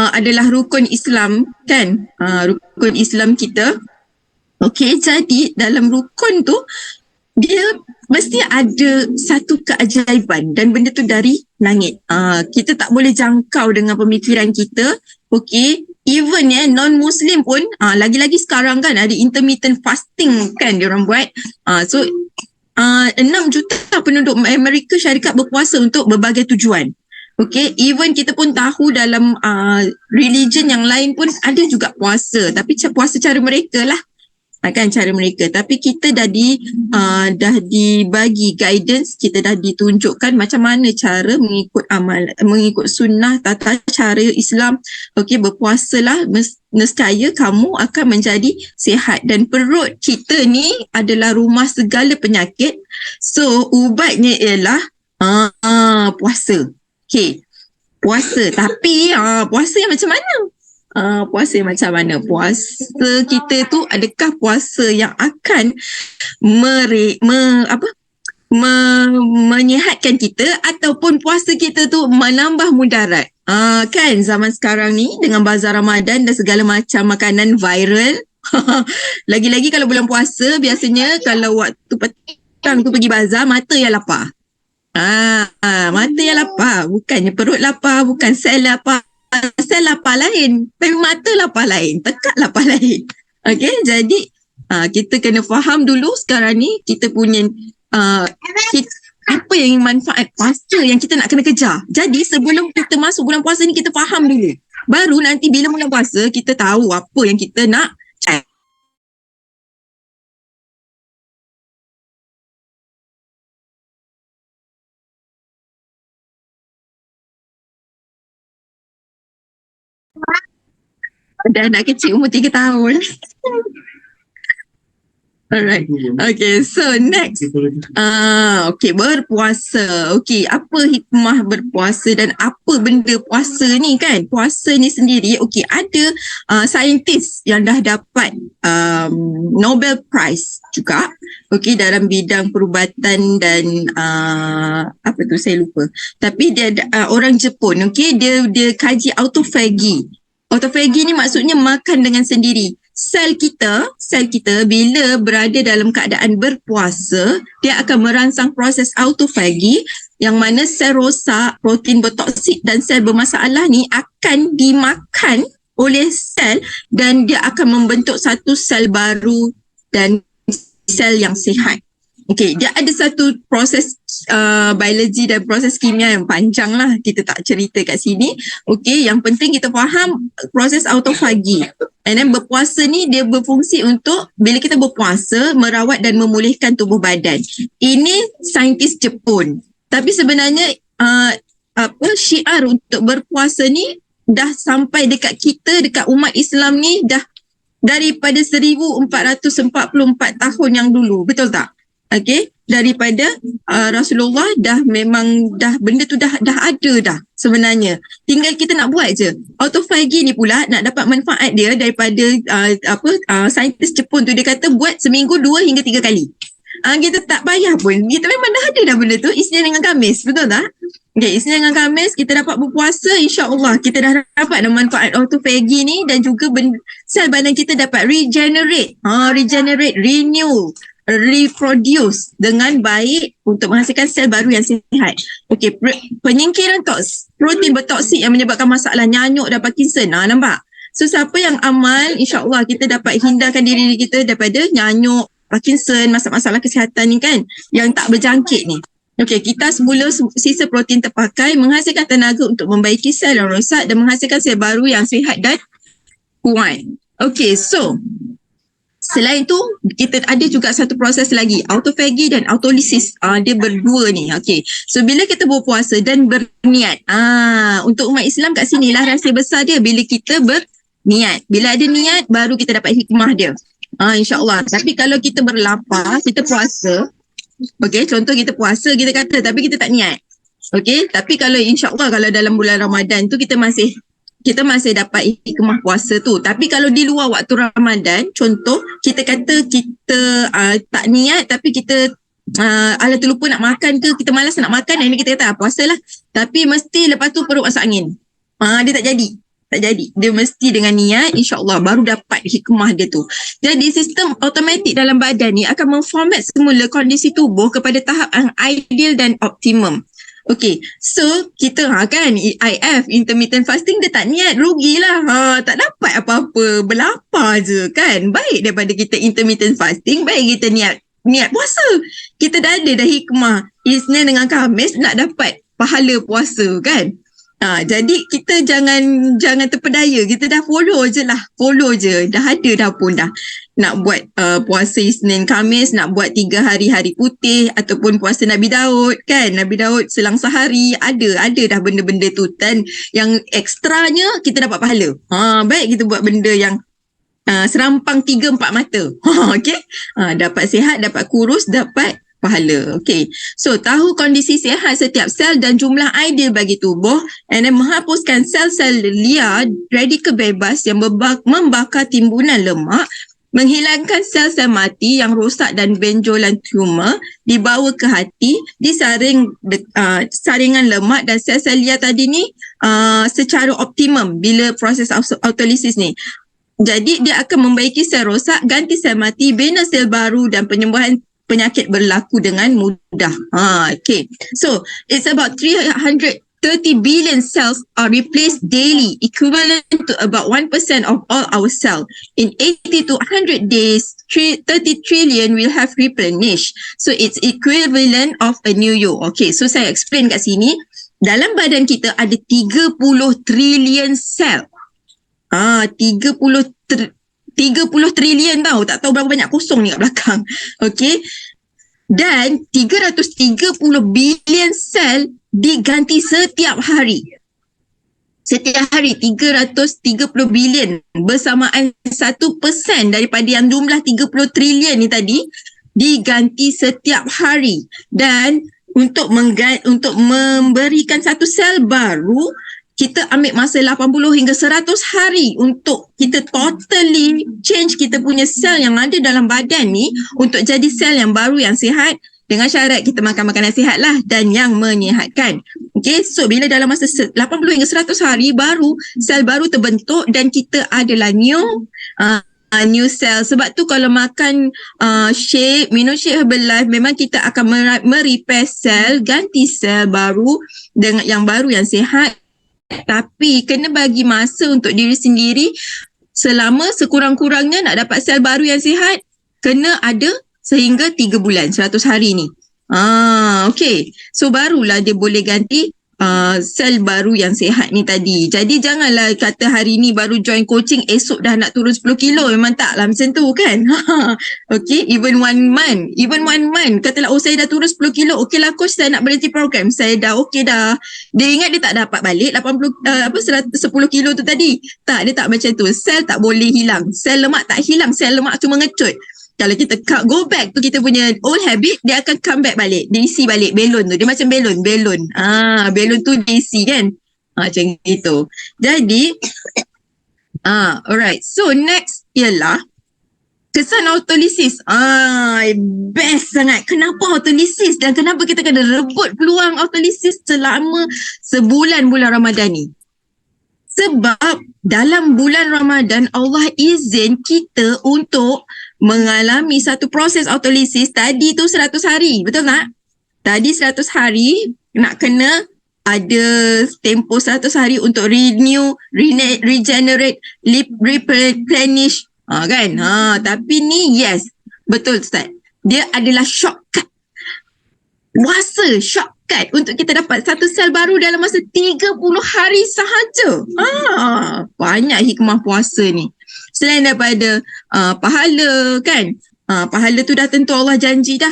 adalah rukun Islam kan. Rukun Islam kita Okey, jadi dalam rukun tu dia mesti ada satu keajaiban dan benda tu dari langit. Kita tak boleh jangkau dengan pemikiran kita. Okey, even non-Muslim pun lagi-lagi sekarang kan ada intermittent fasting kan diorang buat. So 6 juta penduduk Amerika Syarikat berpuasa untuk berbagai tujuan. Okay, even kita pun tahu dalam religion yang lain pun ada juga puasa. Tapi puasa cara mereka lah. Kan cara mereka. Tapi kita dah dibagi guidance, kita dah ditunjukkan macam mana cara mengikut sunnah, tata cara Islam. Okey, berpuasalah, nescaya kamu akan menjadi sihat. Dan perut kita ni adalah rumah segala penyakit. So, ubatnya ialah puasa. Okey, puasa. Tapi puasa yang macam mana? Puasa macam mana? Puasa kita tu adakah puasa yang akan menyihatkan kita ataupun puasa kita tu menambah mudarat? Kan zaman sekarang ni dengan bazar Ramadan dan segala macam makanan viral. Lagi-lagi kalau bulan puasa biasanya kalau waktu petang tu pergi bazar, mata yang lapar. Mata yang lapar. Bukannya perut lapar, bukan sel lapar. Sel lapar lain, tapi mata lapar lain, tekak lapar lain. Okay, jadi kita kena faham dulu sekarang ni kita punya apa yang manfaat puasa yang kita nak kena kejar. Jadi sebelum kita masuk bulan puasa ni kita faham dulu. Baru nanti bila bulan puasa kita tahu apa yang kita nak cari. Ada anak kecil umur 3 tahun. Alright. Okay, so next. Okay, berpuasa. Okay, apa hikmah berpuasa dan apa benda puasa ni kan? Puasa ni sendiri, okay, ada saintis yang dah dapat Nobel Prize juga. Okay, dalam bidang perubatan dan apa tu saya lupa. Tapi dia orang Jepun, okay, dia kaji autophagy. Autophagy ni maksudnya makan dengan sendiri. Sel kita bila berada dalam keadaan berpuasa, dia akan merangsang proses autophagy yang mana sel rosak, protein bertoksik dan sel bermasalah ni akan dimakan oleh sel dan dia akan membentuk satu sel baru dan sel yang sihat. Okay, dia ada satu proses biologi dan proses kimia yang panjang lah. Kita tak cerita kat sini. Okay, yang penting kita faham proses autophagy. And then berpuasa ni dia berfungsi untuk bila kita berpuasa, merawat dan memulihkan tubuh badan. Ini saintis Jepun. Tapi sebenarnya syiar untuk berpuasa ni dah sampai dekat kita, dekat umat Islam ni dah daripada 1444 tahun yang dulu. Betul tak? Okay, daripada Rasulullah dah benda tu dah ada dah sebenarnya. Tinggal kita nak buat je. Autophagy ni pula nak dapat manfaat dia daripada saintis Jepun tu, dia kata buat seminggu 2 hingga 3 kali. Kita tak payah pun. Kita memang dah ada dah benda tu, Isnin dengan Khamis, betul tak? Okay, Isnin dengan Khamis kita dapat berpuasa, insya-Allah kita dah dapat manfaat autophagy ni dan juga sel badan kita dapat regenerate, renew, reproduce dengan baik untuk menghasilkan sel baru yang sihat. Okey, penyingkiran protein bertoksik yang menyebabkan masalah nyanyuk dan Parkinson. Nampak? So siapa yang amal, insya-Allah kita dapat hindarkan diri kita daripada nyanyuk, Parkinson, masalah-masalah kesihatan ni kan yang tak berjangkit ni. Okey, kita semula sisa protein terpakai menghasilkan tenaga untuk membaiki sel yang rosak dan menghasilkan sel baru yang sihat dan kuat. Okey, so selain tu, kita ada juga satu proses lagi, autophagy dan autolysis. Dia berdua ni. Okay. So, bila kita berpuasa dan berniat. Untuk umat Islam kat sini lah rahsia besar dia. Bila kita berniat. Bila ada niat, baru kita dapat hikmah dia. InsyaAllah. Tapi kalau kita berlapar, kita puasa. Okay, contoh kita puasa, kita kata, tapi kita tak niat. Okay, tapi kalau insyaAllah, kalau dalam bulan Ramadan tu kita masih dapat hikmah puasa tu. Tapi kalau di luar waktu Ramadan, contoh kita kata kita tak niat tapi kita terlupa nak makan ke, kita malas nak makan, dan kita kata puasalah. Tapi mesti lepas tu perut masuk angin. Dia tak jadi. Tak jadi. Dia mesti dengan niat, insyaAllah baru dapat hikmah dia tu. Jadi sistem automatik dalam badan ni akan memformat semula kondisi tubuh kepada tahap yang ideal dan optimum. Okay, so kita kan IF, intermittent fasting, dia tak niat, rugilah. Tak dapat apa-apa, berlapar je kan. Baik daripada kita intermittent fasting, baik kita niat puasa. Kita dah ada hikmah Isnin dengan Khamis nak dapat pahala puasa kan. Jadi kita jangan terpedaya, kita dah follow je, dah ada dah pun dah nak buat puasa Isnin Khamis, nak buat 3 hari putih ataupun puasa Nabi Daud kan, Nabi Daud selang sehari, ada dah benda-benda tu, dan yang ekstranya kita dapat pahala. Baik kita buat benda yang serampang 3-4 mata. Okay, dapat sihat, dapat kurus, dapat pahala. Okay, so tahu kondisi sihat setiap sel dan jumlah ideal bagi tubuh, and then menghapuskan sel-sel liar, radikal bebas yang membakar timbunan lemak, menghilangkan sel-sel mati yang rosak dan benjolan tumor, dibawa ke hati, disaring saringan lemak dan sel-sel liar tadi ni secara optimum bila proses autolisis ni. Jadi dia akan membaiki sel rosak, ganti sel mati, bina sel baru, dan penyembuhan penyakit berlaku dengan mudah. Okay. So, it's about 330 billion cells are replaced daily, equivalent to about 1% of all our cells. In 80 to 100 days, 30 trillion will have replenished. So, it's equivalent of a new you. Okay, so saya explain kat sini. Dalam badan kita ada 30 trillion sel. 30 trilion tau. Tak tahu berapa banyak kosong ni kat belakang. Okay. Dan 330 bilion sel diganti setiap hari. Setiap hari 330 bilion bersamaan 1% daripada yang jumlah 30 trilion ni tadi diganti setiap hari. Dan untuk memberikan satu sel baru, kita ambil masa 80 hingga 100 hari untuk kita totally change kita punya sel yang ada dalam badan ni untuk jadi sel yang baru yang sihat, dengan syarat kita makan makanan sihat lah dan yang menyihatkan. Okay, so bila dalam masa 80 hingga 100 hari baru sel baru terbentuk dan kita adalah new cell. Sebab tu kalau makan shake, minum shake Herbalife, memang kita akan merepair sel, ganti sel baru dengan yang baru yang sihat. Tapi kena bagi masa untuk diri sendiri selama sekurang-kurangnya nak dapat sel baru yang sihat, kena ada sehingga 3 bulan, 100 hari ni. Okay. So barulah dia boleh ganti sel baru yang sihat ni tadi. Jadi janganlah kata hari ni baru join coaching, esok dah nak turun 10 kilo. Memang taklah macam tu kan. Okay, even one month. Katalah, saya dah turun 10 kilo. Okay lah coach, saya nak berhenti program. Saya dah okay dah. Dia ingat dia tak dapat balik 10 kilo tu tadi. Tak, dia tak macam tu. Sel tak boleh hilang. Sel lemak tak hilang. Sel lemak cuma ngecut. Kalau kita go back to kita punya old habit, dia akan come back balik. Dia isi balik belon tu. Dia macam belon. Belon tu diisi kan. Macam gitu. Jadi, alright. So next ialah kesan autolisis. Best sangat. Kenapa autolisis dan kenapa kita kena rebut peluang autolisis selama sebulan bulan Ramadan ni? Sebab dalam bulan Ramadan Allah izin kita untuk mengalami satu proses autolisis. Tadi tu 100 hari, betul tak? Tadi 100 hari nak kena ada tempoh 100 hari untuk renew, regenerate, replenish. Kan? Tapi ni yes, betul Ustaz. Dia adalah shortcut. Puasa shortcut untuk kita dapat satu sel baru dalam masa 30 hari sahaja. Banyak hikmah puasa ni. Selain daripada pahala kan, pahala tu dah tentu Allah janji dah.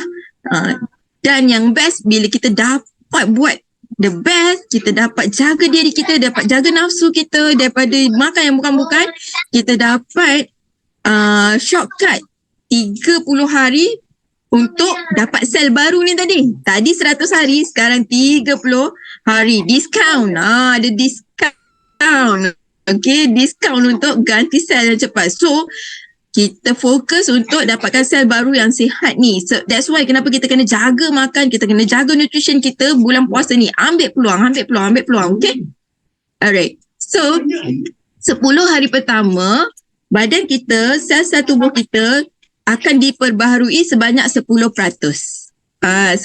Dan yang best bila kita dapat buat the best, kita dapat jaga diri kita, dapat jaga nafsu kita daripada makan yang bukan-bukan, kita dapat shortcut 30 hari untuk dapat sel baru ni tadi. Tadi 100 hari, sekarang 30 hari. Discount. Ada discount. Okay, diskaun untuk ganti sel yang cepat. So, kita fokus untuk dapatkan sel baru yang sihat ni. So, that's why kenapa kita kena jaga makan, kita kena jaga nutrition kita bulan puasa ni. Ambil peluang. Okay? Alright. So, 10 hari pertama, badan kita, sel-sel tubuh kita akan diperbaharui sebanyak 10%. 10%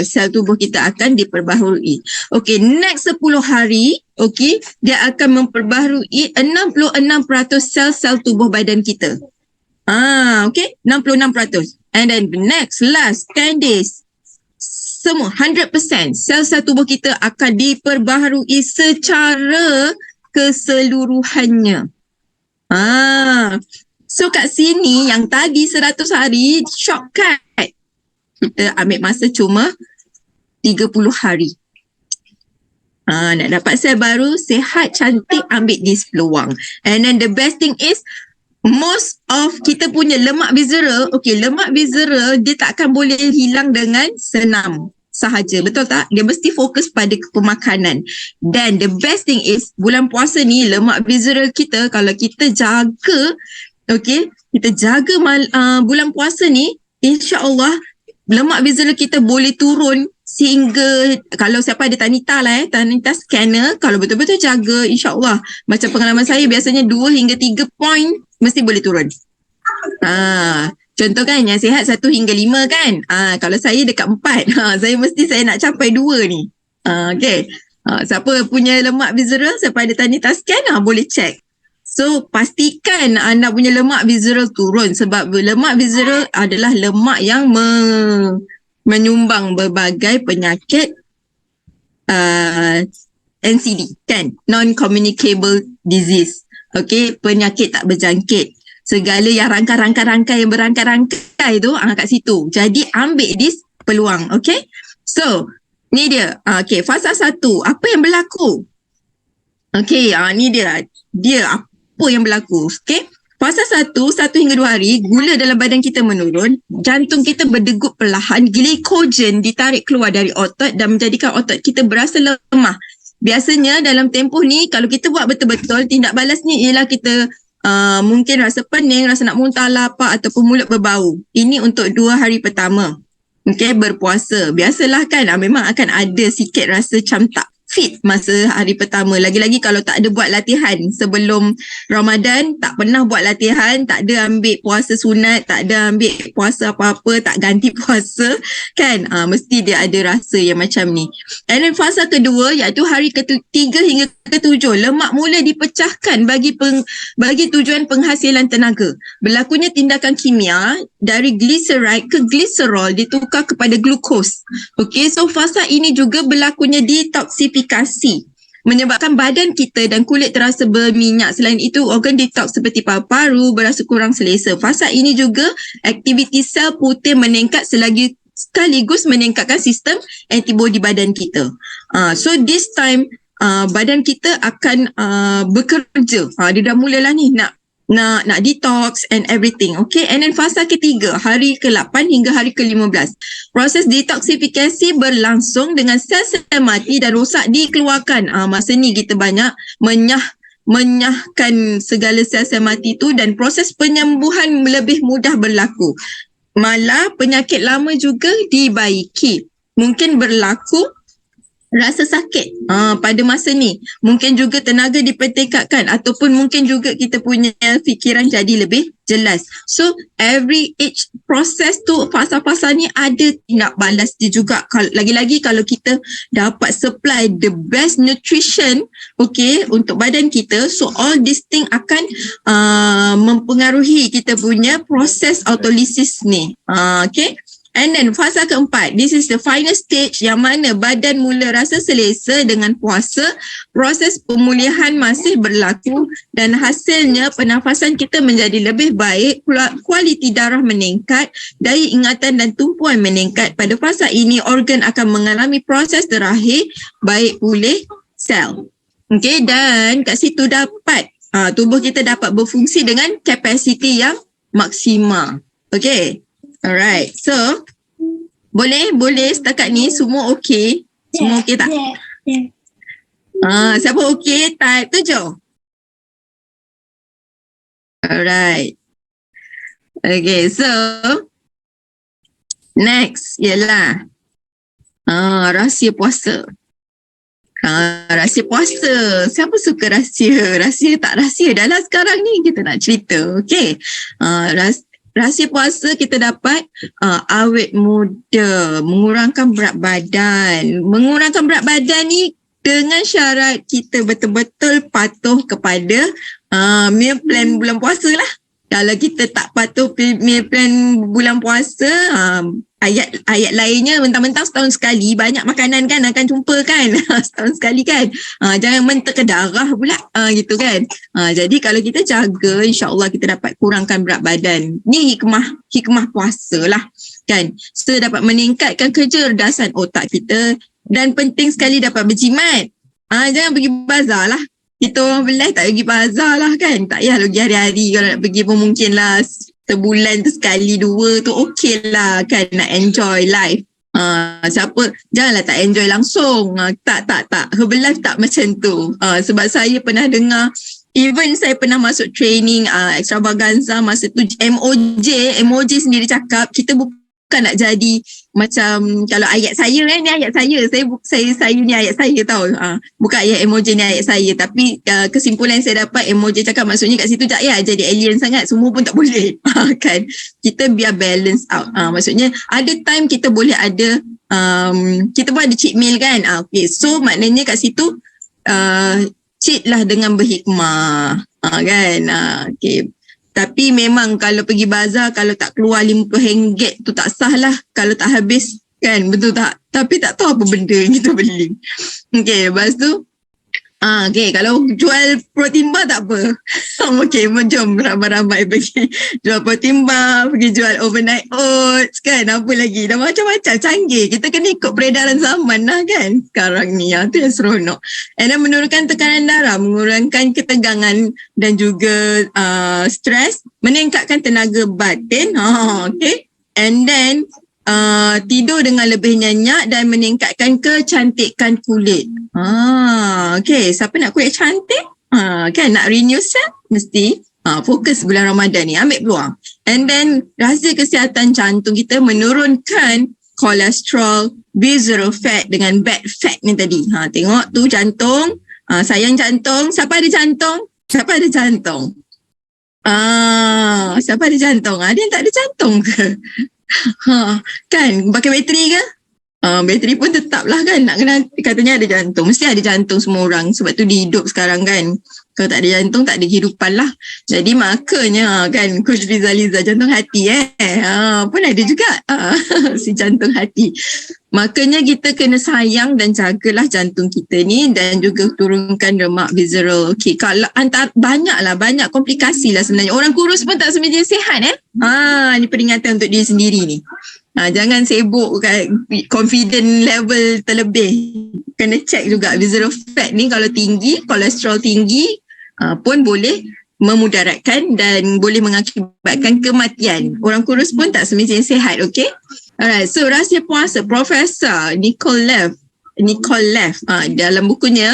sel tubuh kita akan diperbaharui. Okey, next 10 hari, okey, dia akan memperbaharui 66% sel-sel tubuh badan kita. Okey, 66%. And then next, last 10 days, semua 100% sel-sel tubuh kita akan diperbaharui secara keseluruhannya. So kat sini yang tadi 100 hari shortcut. Kita ambil masa cuma 30 hari. Nak dapat sel baru, sihat, cantik, ambil this peluang. And then the best thing is, most of kita punya lemak visceral, lemak visceral dia tak akan boleh hilang dengan senam sahaja. Betul tak? Dia mesti fokus pada pemakanan. Dan the best thing is, bulan puasa ni lemak visceral kita, kalau kita jaga, kita jaga bulan puasa ni, insya-Allah lemak visceral kita boleh turun sehingga, kalau siapa ada Tanita lah Tanita scanner, kalau betul-betul jaga, insya-Allah macam pengalaman saya biasanya 2 hingga 3 point mesti boleh turun. Contoh kan yang sihat 1 hingga 5 kan. Kalau saya dekat 4. Saya nak capai 2 ni. Siapa punya lemak visceral, siapa ada Tanita scan, boleh check. So pastikan anda punya lemak visceral turun, sebab lemak visceral adalah lemak yang menyumbang berbagai penyakit NCD kan, non-communicable disease. Penyakit tak berjangkit. Segala yang rangkai-rangkai yang berangkai-rangkai tu kat situ. Jadi ambil this peluang. So ni dia. Fasa 1, apa yang berlaku? Ni dia apa yang berlaku. Fasa 1 hingga 2 hari, gula dalam badan kita menurun, jantung kita berdegup perlahan, glikogen ditarik keluar dari otot dan menjadikan otot kita berasa lemah. Biasanya dalam tempoh ni, kalau kita buat betul-betul, tindak balasnya ialah kita mungkin rasa pening, rasa nak muntah, lapar ataupun mulut berbau. Ini untuk 2 hari pertama. Berpuasa. Biasalah kan, memang akan ada sikit rasa macam tak fit masa hari pertama. Lagi-lagi kalau tak ada buat latihan sebelum Ramadan, tak pernah buat latihan, tak ada ambil puasa sunat, tak ada ambil puasa apa-apa, tak ganti puasa kan, mesti dia ada rasa yang macam ni. And then fasa kedua, iaitu hari ke-3 hingga ke-7, lemak mula dipecahkan bagi tujuan penghasilan tenaga. Berlakunya tindakan kimia dari glyceride ke glycerol ditukar kepada glukos. So fasa ini juga berlakunya detoksifikasi, menyebabkan badan kita dan kulit terasa berminyak. Selain itu, organ detox seperti paru-paru berasa kurang selesa. Fasa ini juga aktiviti sel putih meningkat sekaligus meningkatkan sistem antibodi badan kita. So this time badan kita akan bekerja. Dia dah mulalah ni nak detox and everything. And then fasa ketiga, hari ke-8 hingga hari ke-15. Proses detoksifikasi berlangsung dengan sel-sel mati dan rosak dikeluarkan. Masa ni kita banyak menyahkan segala sel-sel mati tu, dan proses penyembuhan lebih mudah berlaku. Malah penyakit lama juga dibaiki. Mungkin berlaku rasa sakit pada masa ni. Mungkin juga tenaga dipertingkatkan, ataupun mungkin juga kita punya fikiran jadi lebih jelas. So each proses tu, fasa-fasa ni ada tindak balas dia juga. Lagi-lagi kalau kita dapat supply the best nutrition untuk badan kita, so all this thing akan mempengaruhi kita punya proses autolysis ni. And then fasa keempat, this is the final stage yang mana badan mula rasa selesa dengan puasa, proses pemulihan masih berlaku dan hasilnya pernafasan kita menjadi lebih baik, kualiti darah meningkat, daya ingatan dan tumpuan meningkat. Pada fasa ini, organ akan mengalami proses terakhir, baik pulih sel. Dan kat situ dapat, tubuh kita dapat berfungsi dengan kapasiti yang maksima. Alright, so boleh setakat ni semua okey? Semua okey tak? Siapa okey? Type 7. Alright. So next ialah rahsia puasa. Rahsia puasa. Siapa suka rahsia? Rahsia tak rahsia dah lah sekarang ni. Kita nak cerita. Okay. Rahsia puasa kita dapat awet muda, mengurangkan berat badan. Mengurangkan berat badan ni dengan syarat kita betul-betul patuh kepada meal plan bulan puasa lah. Kalau kita tak patuh meal plan bulan puasa, ayat lainnya mentang-mentang setahun sekali, banyak makanan kan akan jumpa kan setahun sekali kan. Jangan mentek ke darah pula gitu kan. Jadi kalau kita jaga, insyaAllah kita dapat kurangkan berat badan. Ni hikmah puasa lah kan. So dapat meningkatkan kecerdasan otak kita dan penting sekali dapat berjimat. Jangan pergi bazar lah. Kita orang belah tak pergi bazar lah kan. Tak payah pergi hari-hari. Kalau nak pergi pun mungkin lah sebulan tu sekali dua tu okey lah kan. Nak enjoy life. Siapa janganlah tak enjoy langsung. Tak. Herbalife tak macam tu. Sebab saya pernah dengar, even saya pernah masuk training extravaganza masa tu, MOJ sendiri cakap kita bukan nak jadi macam, kalau ayat saya ni ayat saya ni ayat saya tau. Bukan ayat emoji ni ayat saya, tapi kesimpulan saya dapat emoji cakap maksudnya kat situ tak payah jadi alien sangat, semua pun tak boleh kan. Kita biar balance out. Maksudnya ada time kita boleh ada kita pun ada cheat meal kan. Okay, so maknanya kat situ cheat lah dengan berhikmah kan. Okay. Tapi memang kalau pergi bazar, kalau tak keluar RM50 tu tak sah lah kalau tak habis kan, betul tak? Tapi tak tahu apa benda yang kita beli. Okay, lepas tu okay, kalau jual protein bar tak apa. Okay, jom ramai-ramai pergi jual protein bar, pergi jual overnight oats kan, apa lagi. Dah macam-macam canggih. Kita kena ikut peredaran zaman lah kan sekarang ni. Tu yang seronok. And then menurunkan tekanan darah, mengurangkan ketegangan dan juga stres, meningkatkan tenaga batin. Okay. And then tidur dengan lebih nyenyak dan meningkatkan kecantikan kulit. Okay, siapa nak kulit cantik? Kan nak renew cell? Mesti fokus bulan Ramadan ni, ambil peluang. And then rahsia kesihatan jantung kita, menurunkan kolesterol, visceral fat dengan bad fat ni tadi. Tengok tu jantung. Sayang jantung. Siapa ada jantung? Siapa ada jantung? Siapa ada jantung? Ada yang tak ada jantung ke? Kan pakai bateri ke? Bateri pun tetap lah kan, nak kena, katanya ada jantung, mesti ada jantung semua orang, sebab tu dihidup sekarang kan. Kalau tak ada jantung tak ada kehidupan lah. Jadi makanya kan Coach Rizaliza jantung hati pun ada juga si jantung hati. Makanya kita kena sayang dan jagalah jantung kita ni, dan juga turunkan lemak visceral. Okay, kalau banyak komplikasi lah sebenarnya. Orang kurus pun tak semestinya sihat ni peringatan untuk diri sendiri ni. Jangan sibuk kan, confident level terlebih. Kena check juga visceral fat ni, kalau tinggi, kolesterol tinggi pun boleh memudaratkan dan boleh mengakibatkan kematian. Orang kurus pun tak semestinya sihat, okay? Alright, so rahsia puasa, Profesor Nicole Lev dalam bukunya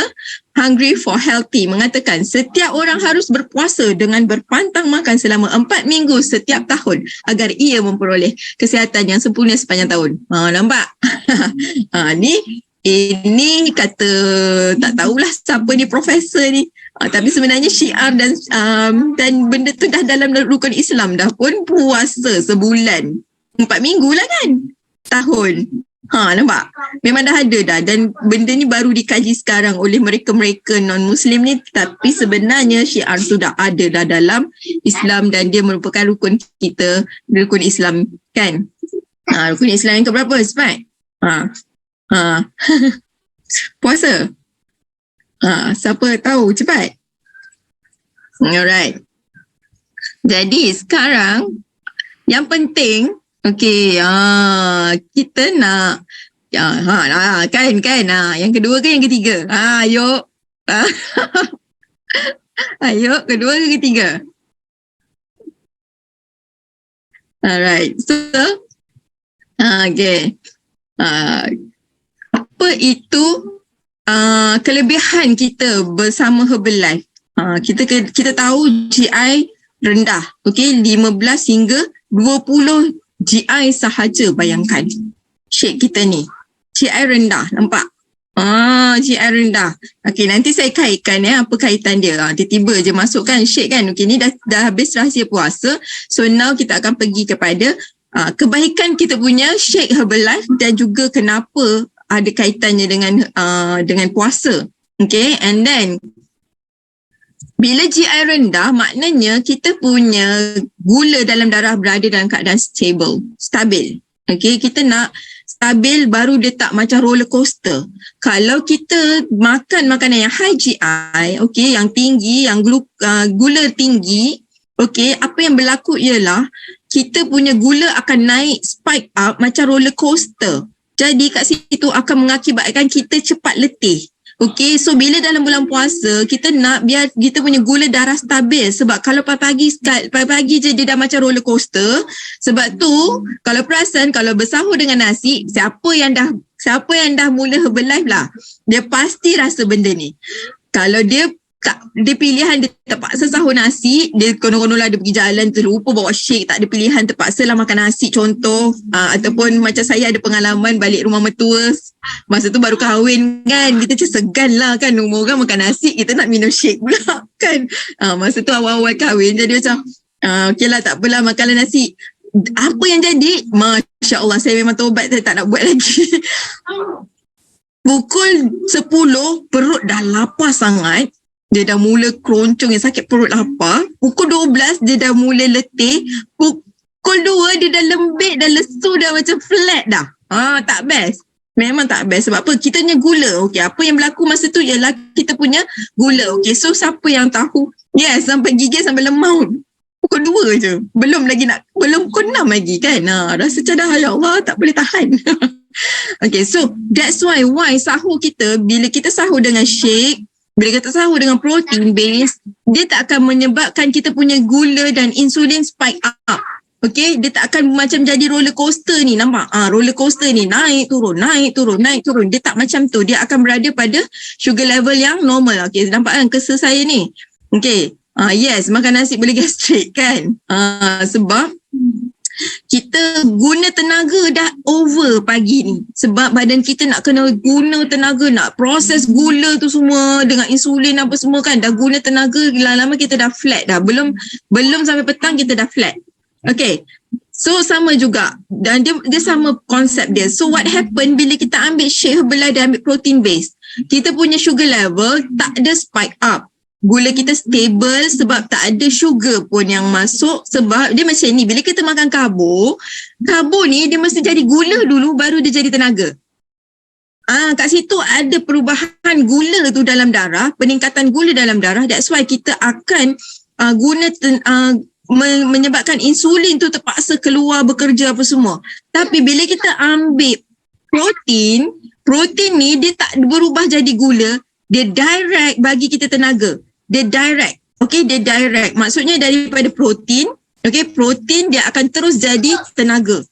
Hungry for Healthy mengatakan setiap orang harus berpuasa dengan berpantang makan selama 4 minggu setiap tahun agar ia memperoleh kesihatan yang sempurna sepanjang tahun. Nampak? Ini kata, tak tahulah siapa ni profesor ni. Tapi sebenarnya syiar dan benda tu dah dalam rukun Islam dah pun, puasa sebulan. 4 minggu lah kan? Tahun. Nampak? Memang dah ada dah, dan benda ni baru dikaji sekarang oleh mereka-mereka non-Muslim ni, tapi sebenarnya syiar tu dah ada dah dalam Islam dan dia merupakan rukun kita, rukun Islam kan? Rukun Islam yang keberapa? Cepat? Puasa? Siapa tahu? Cepat? Alright. Jadi sekarang yang penting, okay, kita nak kan yang kedua ke yang ketiga? Ayo. Ayo, kedua ke ketiga? Alright. So okay. Apa itu kelebihan kita bersama Herbalife? Kita tahu GI rendah, okay, 15 hingga 20 GI sahaja. Bayangkan shake kita ni GI rendah, nampak? GI rendah. Okey, nanti saya kaitkan apa kaitan dia. Tiba-tiba je masukkan shake kan. Okey, ni dah habis rahsia puasa. So now kita akan pergi kepada kebaikan kita punya shake Herbalife dan juga kenapa ada kaitannya dengan puasa. Okay, and then bila GI rendah, maknanya kita punya gula dalam darah berada dalam keadaan stabil. Okay, kita nak stabil baru dia tak macam roller coaster. Kalau kita makan makanan yang high GI, okay, yang tinggi, yang gula tinggi, okay, apa yang berlaku ialah kita punya gula akan naik spike up macam roller coaster. Jadi kat situ akan mengakibatkan kita cepat letih. Okay, so bila dalam bulan puasa, kita nak biar kita punya gula darah stabil. Sebab kalau pagi je dia dah macam roller coaster. Sebab tu, kalau perasan, kalau bersahur dengan nasi, siapa yang dah mula Herbalife lah, dia pasti rasa benda ni. Kalau dia pilihan dia terpaksa sahur nasi, dia konon-konon lah dia pergi jalan terlupa bawa shake, tak ada pilihan, terpaksa lah makan nasi contoh, ataupun macam saya ada pengalaman balik rumah mertua masa tu baru kahwin kan, kita macam segan lah kan, umur orang makan nasi, kita nak minum shake pula kan. Masa tu awal-awal kahwin, jadi macam okey lah, tak apalah makanlah nasi. Apa yang jadi? Masya Allah, saya memang taubat, saya tak nak buat lagi. Pukul 10 perut dah lapar sangat. Dia dah mula keroncong yang sakit perut lapar. Pukul 12 dia dah mula letih. Pukul 2 dia dah lembik, dah lesu, dah macam flat dah. Tak best. Memang tak best. Sebab apa? Kita punya gula. Okay, apa yang berlaku masa tu ialah kita punya gula. Okay, so siapa yang tahu? Yes, sampai gigil, sampai lemau. Pukul 2 je. Belum pukul 6 lagi kan. Rasa macam dah, ya Allah, tak boleh tahan. Okay, so that's why sahur kita, bila kita sahur dengan shake, bila kita sahur dengan protein base, dia tak akan menyebabkan kita punya gula dan insulin spike up. Okay, dia tak akan macam jadi roller coaster ni, nampak? Roller coaster ni naik turun. Dia tak macam tu. Dia akan berada pada sugar level yang normal. Okay, nampak kan kesel saya ni? Okay, yes, makan nasi boleh gastrik kan? Sebab kita guna tenaga dah over pagi ni. Sebab badan kita nak kena guna tenaga, nak proses gula tu semua dengan insulin apa semua kan. Dah guna tenaga, lama-lama kita dah flat dah. Belum sampai petang kita dah flat. Okay. So sama juga. Dan dia sama konsep dia. So what happen bila kita ambil shake Herbalife dan ambil protein base, kita punya sugar level tak ada spike up. Gula kita stable sebab tak ada sugar pun yang masuk. Sebab dia macam ni, bila kita makan karbo ni dia mesti jadi gula dulu baru dia jadi tenaga. Kat situ ada perubahan gula tu dalam darah, peningkatan gula dalam darah. That's why kita akan menyebabkan insulin tu terpaksa keluar bekerja apa semua. Tapi bila kita ambil protein ni dia tak berubah jadi gula, dia direct bagi kita tenaga. Dia direct. Okay, dia direct. Maksudnya daripada protein, okay, protein dia akan terus jadi tenaga.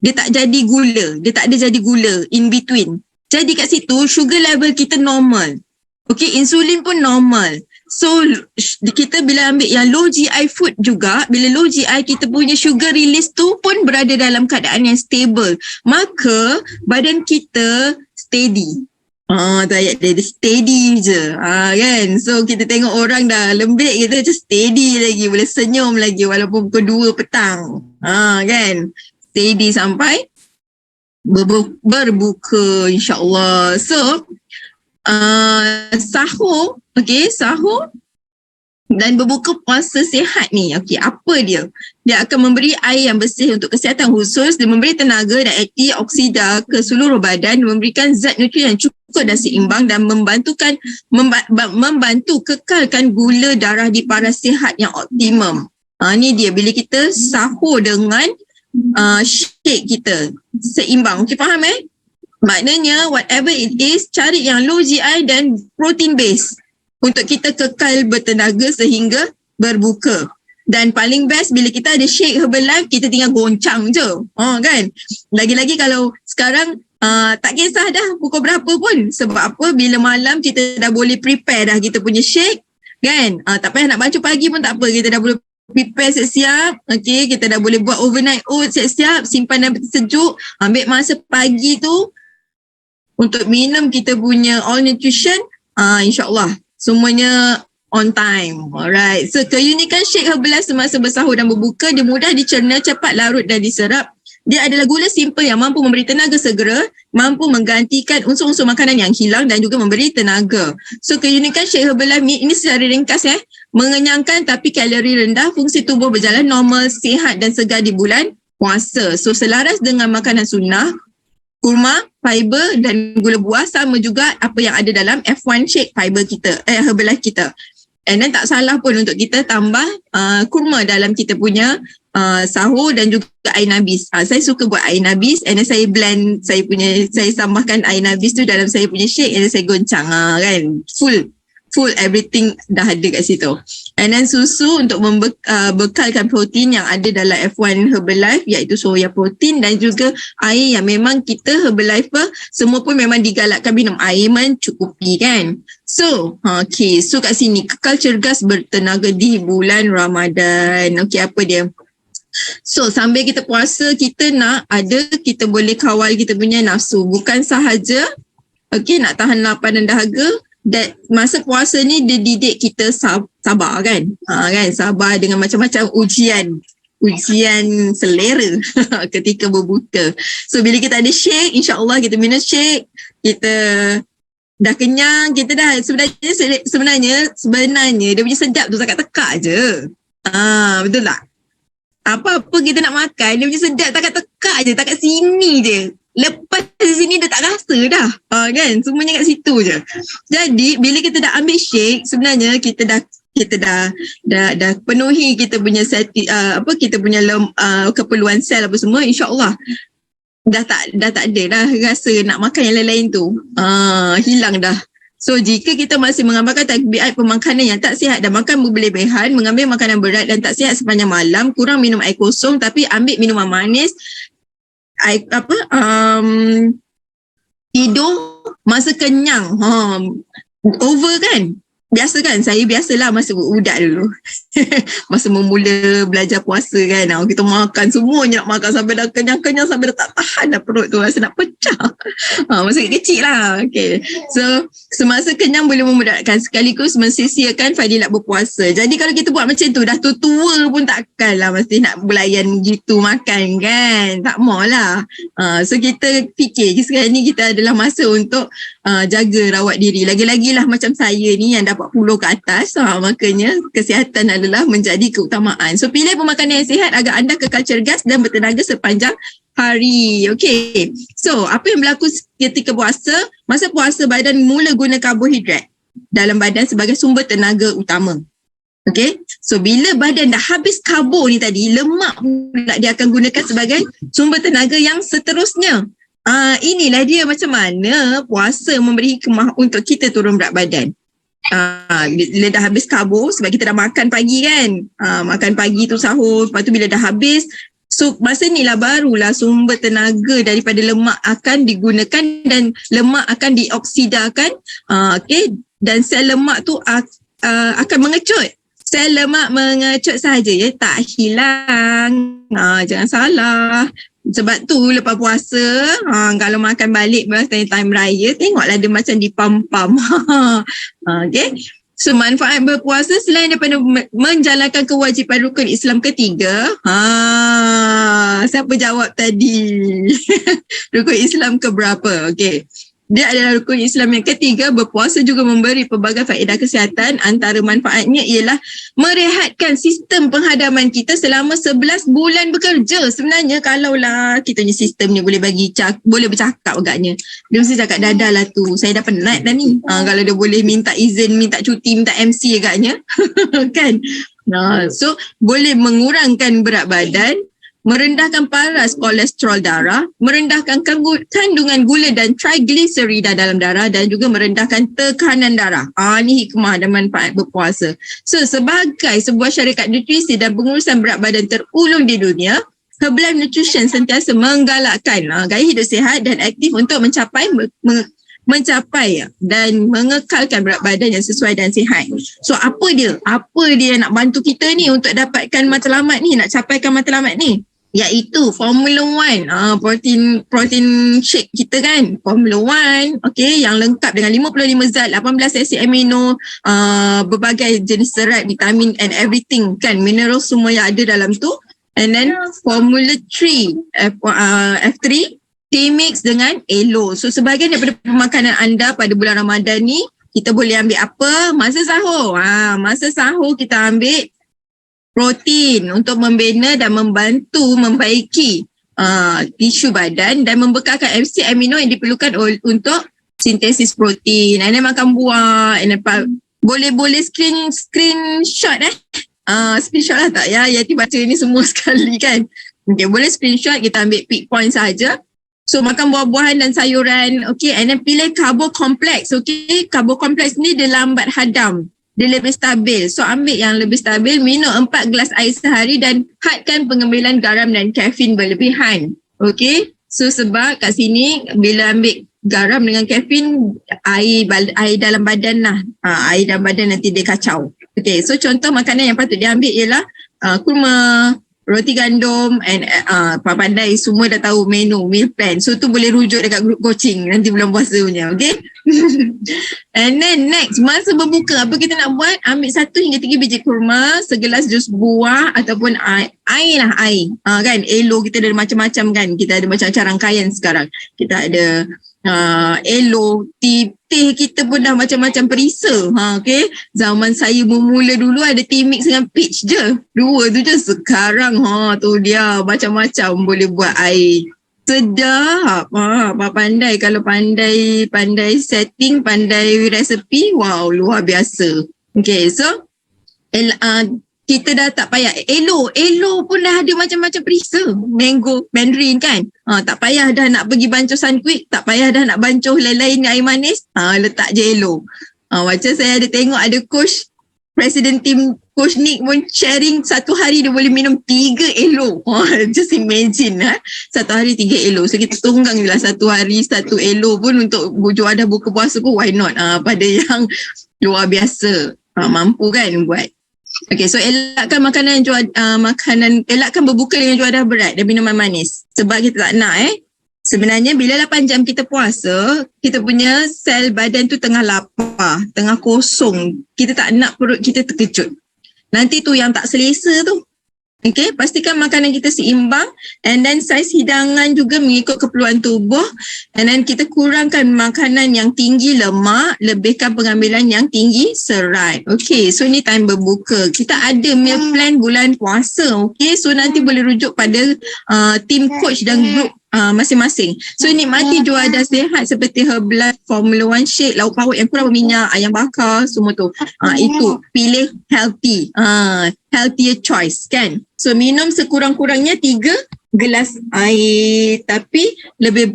Dia tak jadi gula. Dia tak ada jadi gula in between. Jadi kat situ, sugar level kita normal. Okay, insulin pun normal. So, kita bila ambil yang low GI food juga, bila low GI, kita punya sugar release tu pun berada dalam keadaan yang stable. Maka, badan kita steady. Diet dia steady je. Kan? So kita tengok orang dah lembik, kita macam steady lagi, boleh senyum lagi walaupun pukul 2 petang. Kan? Steady sampai berbuka insya-Allah. So sahur, okay, sahur dan berbuka puasa sihat ni, okay, apa dia? Dia akan memberi air yang bersih untuk kesihatan khusus, dia memberi tenaga dan antioksida ke seluruh badan, memberikan zat nutrien yang cukup dan seimbang dan membantu kekalkan gula darah di paras sihat yang optimum. Ni dia bila kita sahur dengan shake kita seimbang. Okay, faham Maknanya whatever it is, cari yang low GI dan protein base untuk kita kekal bertenaga sehingga berbuka. Dan paling best bila kita ada shake Herbalife, kita tinggal goncang je. Kan? Lagi-lagi kalau sekarang tak kisah dah pukul berapa pun. Sebab apa? Bila malam kita dah boleh prepare dah kita punya shake. Kan? Tak payah nak bancuh pagi pun tak apa. Kita dah boleh prepare siap-siap. Okay, kita dah boleh buat overnight oats siap-siap. Simpan dalam sejuk. Ambil masa pagi tu. Untuk minum kita punya all nutrition, insyaAllah semuanya on time. Alright. So keunikan shake Herbalife semasa bersahur dan berbuka, dia mudah dicerna, cepat larut dan diserap. Dia adalah gula simple yang mampu memberi tenaga segera, mampu menggantikan unsur-unsur makanan yang hilang dan juga memberi tenaga. So keunikan shake Herbalife ini secara ringkas mengenyangkan tapi kalori rendah, fungsi tubuh berjalan normal, sihat dan segar di bulan puasa. So selaras dengan makanan sunnah, kurma, fiber dan gula buah, sama juga apa yang ada dalam F1 shake fiber kita, Herbalife kita. And then tak salah pun untuk kita tambah kurma dalam kita punya sahur dan juga air nabis. Saya suka buat air nabis and then saya blend, saya tambahkan air nabis tu dalam saya punya shake and then saya goncang kan. Full everything dah ada kat situ. And then susu untuk bekalkan protein yang ada dalam F1 Herbalife, iaitu soya protein, dan juga air yang memang kita Herbalife semua pun memang digalakkan minum air mencukupi kan. So, okay. So kat sini, kekal cergas bertenaga di bulan Ramadan. Okay, apa dia? So sambil kita puasa, kita kita boleh kawal kita punya nafsu. Bukan sahaja nak tahan lapar dan dahaga. Dan masa puasa ni dia didik kita sabar kan. Kan, sabar dengan macam-macam ujian selera ketika berbuka. So bila kita ada shake, insya-Allah kita minum shake, kita dah kenyang, kita dah sebenarnya dia punya sedap tu tekak je. Betul tak? Apa-apa kita nak makan, dia punya sedap tekak je, kat sini je. Lepas di sini dah tak rasa dah. Kan? Semuanya kat situ je. Jadi bila kita dah ambil shake, sebenarnya kita dah penuhi kita punya kita punya keperluan sel apa semua, insya-Allah dah tak ada dah rasa nak makan yang lain-lain tu. Hilang dah. So jika kita masih mengamalkan tabiat pemakanan yang tak sihat dan makan berlebihan, mengambil makanan berat dan tak sihat sepanjang malam, kurang minum air kosong tapi ambil minuman manis, tidur masa kenyang, over kan. Biasa kan, saya biasalah masa budak dulu. Masa memula belajar puasa kan, kita makan semuanya, nak makan sampai dah kenyang-kenyang, sampai dah tak tahan dah perut tu, rasa nak pecah. Masa kecil lah. Okay. So semasa kenyang boleh memudaratkan sekaligus mensisiakan fadilat berpuasa. Jadi kalau kita buat macam tu, dah tua pun takkanlah mesti nak belayan gitu makan kan. Tak maulah. So kita fikir sekarang ni kita adalah masa untuk jaga rawat diri. Lagi-lagi lah macam saya ni yang dah 40 ke atas, makanya kesihatan adalah menjadi keutamaan. So pilih pemakanan yang sihat agar anda kekal cergas dan bertenaga sepanjang hari. Okay. So apa yang berlaku ketika puasa? Masa puasa badan mula guna karbohidrat dalam badan sebagai sumber tenaga utama. Okay. So bila badan dah habis karbo ni tadi, lemak pula dia akan gunakan sebagai sumber tenaga yang seterusnya. Inilah dia macam mana puasa memberi hikmah untuk kita turun berat badan. Bila dah habis karbo, sebab kita dah makan pagi kan, makan pagi tu sahur, lepas tu bila dah habis, so masa ni lah barulah sumber tenaga daripada lemak akan digunakan dan lemak akan dioksidakan, okay, dan sel lemak tu akan mengecut. Sel lemak mengecut sahaja ya, tak hilang. Jangan salah. Sebab tu lepas puasa, kalau makan balik time raya, tengoklah dia macam dipam-pam. Okay. So manfaat berpuasa selain daripada menjalankan kewajipan rukun Islam ketiga. Siapa jawab tadi? Rukun Islam ke berapa? Okay. Dia adalah rukun Islam yang ketiga. Berpuasa juga memberi pelbagai faedah kesihatan. Antara manfaatnya ialah merehatkan sistem penghadaman kita selama 11 bulan bekerja. Sebenarnya kalaulah kita punya sistem ni boleh boleh bercakap agaknya, dia mesti cakap dah lah tu, saya dah penat dah ni. Kalau dia boleh minta izin, minta cuti, minta MC agaknya. Kan? So boleh mengurangkan berat badan, merendahkan paras kolesterol darah, merendahkan kandungan gula dan triglycerida dalam darah, dan juga merendahkan tekanan darah. Ni hikmah dan manfaat berpuasa. So sebagai sebuah syarikat nutrisi dan pengurusan berat badan terulung di dunia, Herbalife Nutrition sentiasa menggalakkan gaya hidup sihat dan aktif untuk mencapai dan mengekalkan berat badan yang sesuai dan sihat. So apa dia nak bantu kita ni untuk dapatkan matlamat ni, nak capaikan matlamat ni? iaitu Formula One, protein shake kita kan, Formula One, okay, yang lengkap dengan 55 zat, 18 asid amino, berbagai jenis serat, vitamin and everything kan, mineral semua yang ada dalam tu. And then Formula 3, F3, T-Mix dengan Elo. So sebahagian daripada pemakanan anda pada bulan Ramadan ni, kita boleh ambil apa? Masa sahur. Masa sahur kita ambil protein untuk membina dan membantu membaiki tisu badan dan membekalkan asid amino yang diperlukan untuk sintesis protein. And then makan buah. And then boleh screenshot screenshot lah tak ya? Yati baca ni semua sekali kan. Okay, boleh screenshot, kita ambil pick point saja. So makan buah-buahan dan sayuran. Okay, and then pilih karbo kompleks. Okay, karbo kompleks ni dia lambat hadam. Dia lebih stabil. So ambil yang lebih stabil, minum 4 gelas air sehari dan hadkan pengambilan garam dan kafein berlebihan. Okay. So sebab kat sini bila ambil garam dengan kafein, air dalam badan lah. Air dalam badan nanti dia kacau. Okay. So contoh makanan yang patut diambil ialah kurma, roti gandum and pandai semua dah tahu menu, meal plan. So tu boleh rujuk dekat grup coaching nanti bulan puasa punya. Okay. And then next, masa berbuka apa kita nak buat? Ambil 1 hingga 3 biji kurma, segelas jus buah ataupun air. Kan Elo kita ada macam-macam kan. Kita ada macam-macam rangkaian sekarang. Kita ada Elo, teh kita pun dah macam-macam perisa. Okay. Zaman saya bermula dulu ada tea mix dengan peach je. 2 tu je. Sekarang tu dia macam-macam boleh buat air. Sedap. Pandai. Kalau pandai setting, pandai resepi, wow, luar biasa. Okay, so kita dah tak payah. Elo pun dah ada macam-macam perisa. Mango, mandarin kan. Tak payah dah nak pergi bancuh sunquick, tak payah dah nak bancuh lain-lain air manis. Letak je Elo. Macam saya ada tengok ada coach, presiden tim Coach Nick pun sharing satu hari dia boleh minum 3 Elo. Just imagine 1 hari 3 Elo. So kita tunggang je lah 1 hari 1 Elo pun untuk juadah buka puasa pun why not. Pada yang luar biasa. Mampu kan buat. Okay, so elakkan elakkan berbuka dengan juadah berat dan minuman manis. Sebab kita tak nak sebenarnya bila 8 jam kita puasa, kita punya sel badan tu tengah lapar, tengah kosong. Kita tak nak perut kita terkejut. Nanti tu yang tak selesa tu. Okay, pastikan makanan kita seimbang and then saiz hidangan juga mengikut keperluan tubuh and then kita kurangkan makanan yang tinggi lemak, lebihkan pengambilan yang tinggi serat. Okay, so ni time berbuka. Kita ada meal plan bulan puasa. Okay, so nanti boleh rujuk pada team coach dan group masing-masing. So nikmati juadah sihat seperti Herbalife, Formula One shake, lauk pauk yang kurang berminyak, ayam bakar, semua tu. Itu pilih healthy. Healthier choice kan. So minum sekurang-kurangnya 3 gelas air, tapi lebih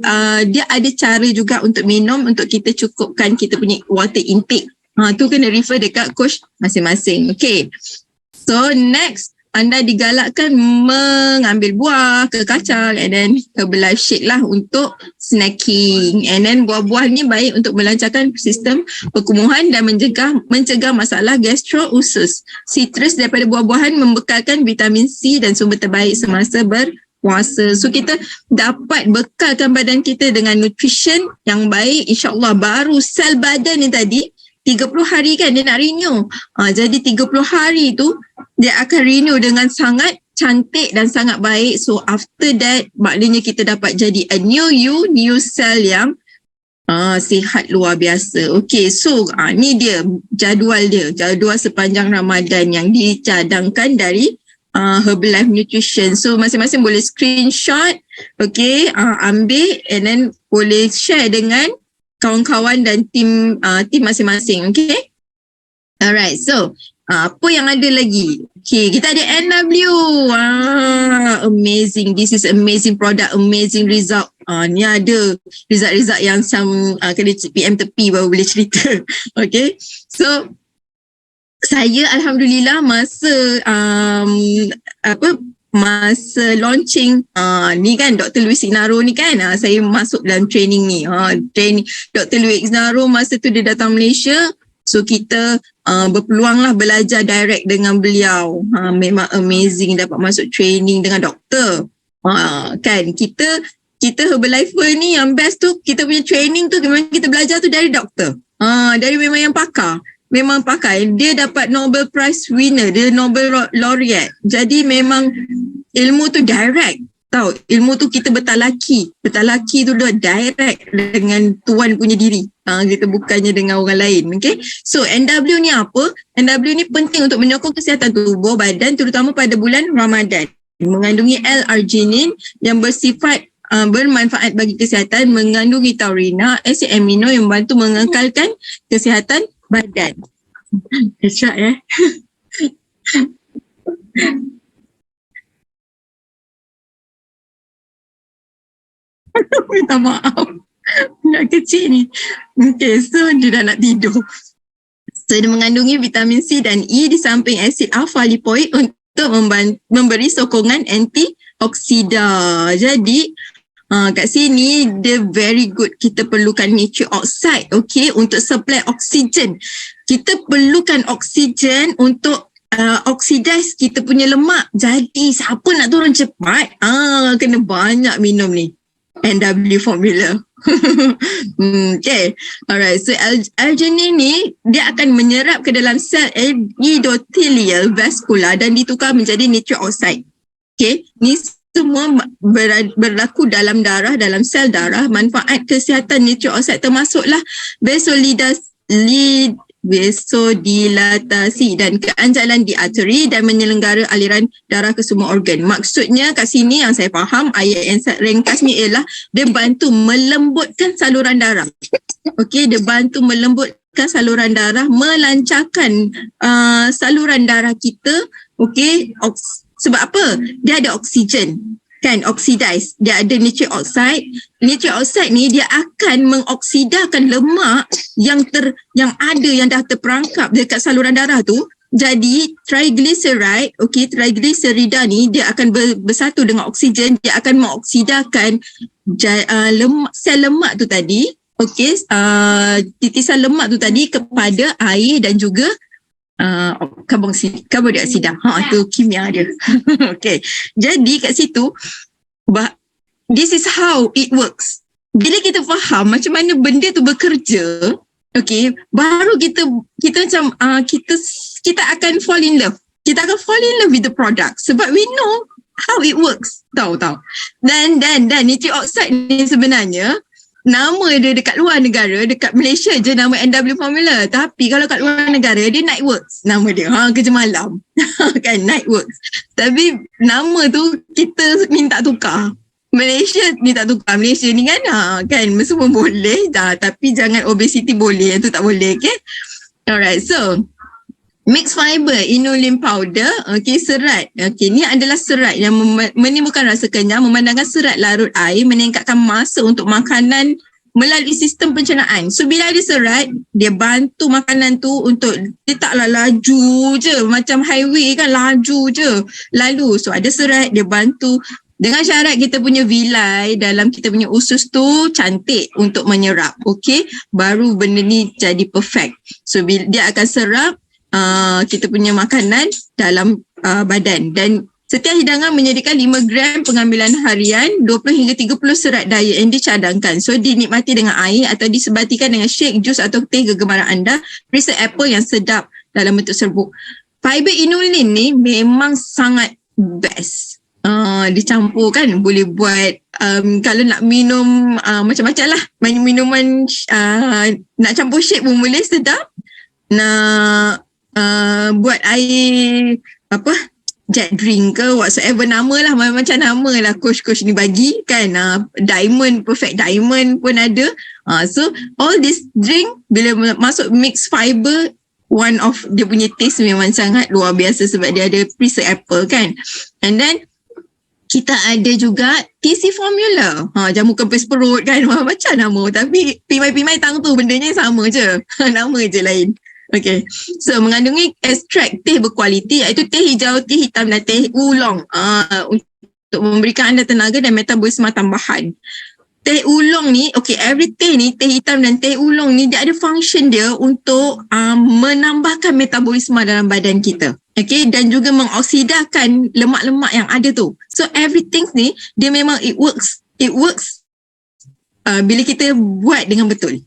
dia ada cara juga untuk minum untuk kita cukupkan kita punya water intake. Tu kena refer dekat coach masing-masing. Okay. So next, anda digalakkan mengambil buah ke kacang and then Herbalife shake lah untuk snacking. And then buah-buah ni baik untuk melancarkan sistem perkumuhan dan mencegah masalah gastro-usus. Citrus daripada buah-buahan membekalkan vitamin C dan sumber terbaik semasa berpuasa. So kita dapat bekalkan badan kita dengan nutrition yang baik, insyaAllah. Baru sel badan ni tadi 30 hari kan dia nak renew. Jadi 30 hari tu dia akan renew dengan sangat cantik dan sangat baik. So after that maknanya kita dapat jadi a new you, new cell yang sihat luar biasa. Okay, so ni dia jadual sepanjang Ramadan yang dicadangkan dari Herbalife Nutrition. So masing-masing boleh screenshot, okay, ambil and then boleh share dengan kawan-kawan dan tim masing-masing. Okay, alright. So apa yang ada lagi? Okay, kita ada NW. Amazing. This is amazing product, amazing result. Ni ada result-result yang kena PM tepi baru boleh cerita. Okay, so saya alhamdulillah masa launching ni kan Dr. Luis Ignaro ni kan, saya masuk dalam training ni. Training Dr. Luis Ignaro masa tu dia datang Malaysia. So kita berpeluang lah belajar direct dengan beliau. Memang amazing dapat masuk training dengan doktor. Kan kita Herbalifer ni yang best tu, kita punya training tu memang kita belajar tu dari doktor. Dari memang yang pakar. Memang pakar. Dia dapat Nobel Prize winner, dia Nobel laureate. Jadi memang ilmu tu direct. Tahu, ilmu tu kita bertalaki tu dah direct dengan tuan punya diri. Kita bukannya dengan orang lain. Okay. So NW ni apa? NW ni penting untuk menyokong kesihatan tubuh badan, terutama pada bulan Ramadan. Mengandungi L-arginin yang bersifat bermanfaat bagi kesihatan, mengandungi taurina, asid amino yang membantu mengekalkan kesihatan badan. Headshot minta maaf. Nak kecil ni. Okay, so dia dah nak tidur. So dia mengandungi vitamin C dan E di samping asid alpha-lipoid untuk memberi sokongan antioksida. Jadi kat sini dia very good. Kita perlukan nitric oxide, okay, untuk supply oksigen. Kita perlukan oksigen untuk oxidize kita punya lemak. Jadi siapa nak turun cepat, kena banyak minum ni NW formula. Okay, alright. So arginine ni dia akan menyerap ke dalam sel endothelial vascular dan ditukar menjadi nitric oxide. Okay, ni semua berlaku dalam darah, dalam sel darah. Manfaat kesihatan nitric oxide termasuklah vasodilatasi dan keanjalan di arteri dan menyelenggara aliran darah ke semua organ. Maksudnya kat sini yang saya faham, ayat yang ringkas ni ialah dia bantu melembutkan saluran darah. Okey, dia bantu melembutkan saluran darah, melancarkan saluran darah kita. Okey, sebab apa? Dia ada oksigen. Kan, oxidize. Dia ada nitric oxide. Nitric oxide ni dia akan mengoksidakan lemak yang dah terperangkap dekat saluran darah tu. Jadi triglyceride, okay, triglycerida ni dia akan bersatu dengan oksigen, dia akan mengoksidakan sel lemak tu tadi, okay, titisan lemak tu tadi kepada air dan juga karbon dioksida. Tu kimia dia. Okay. Jadi kat situ this is how it works. Bila kita faham macam mana benda tu bekerja, okay, baru kita macam kita akan fall in love. Kita akan fall in love with the product sebab we know how it works. Tahu. Dan nitric oxide ni sebenarnya nama dia dekat luar negara, dekat Malaysia je nama NW Formula. Tapi kalau kat luar negara, dia Nightworks nama dia. Kerja malam. Kan, Nightworks. Tapi nama tu kita minta tukar. Malaysia minta tukar. Malaysia ni kan, kan semua boleh. Tapi jangan obesity boleh. Yang tu tak boleh, okay? Alright, so mixed fiber, inulin powder, okay, serat. Okay, ni adalah serat yang menimbulkan rasa kenyang, memandangkan serat larut air, meningkatkan masa untuk makanan melalui sistem pencernaan. So, bila ada serat, dia bantu makanan tu untuk, dia taklah laju je, macam highway kan, laju je lalu. So, ada serat, dia bantu dengan syarat kita punya vilai dalam kita punya usus tu cantik untuk menyerap, okay? Baru benda ni jadi perfect. So, dia akan serap kita punya makanan dalam badan. Dan setiap hidangan menyediakan 5 gram pengambilan harian, 20 hingga 30 serat daya yang dicadangkan. So dinikmati dengan air atau disebatikan dengan shake, jus atau teh kegemaran anda. Perisa apple yang sedap dalam bentuk serbuk. Fiber inulin ni memang sangat best. Dicampur kan, boleh buat kalau nak minum macam-macam lah, minuman nak campur shake pun boleh, sedap. Nak buat air jet drink ke whatsoever nama lah, macam nama lah coach ni bagi kan, diamond, perfect diamond pun ada. So all this drink bila masuk mix fiber, one of dia punya taste memang sangat luar biasa sebab dia ada Perisa apple kan. And then kita ada juga TC formula, jamu kempis perut kan, macam nama tapi pimai-pimai tang tu bendanya sama je. Nama je lain. Okay, so mengandungi ekstrak teh berkualiti iaitu teh hijau, teh hitam dan teh oolong untuk memberikan anda tenaga dan metabolisme tambahan. teh oolong ni, okay, every teh ni, teh hitam dan teh oolong ni, dia ada function dia untuk menambahkan metabolisme dalam badan kita. Okay, dan juga mengoksidakan lemak-lemak yang ada tu. So everything ni, dia memang it works bila kita buat dengan betul.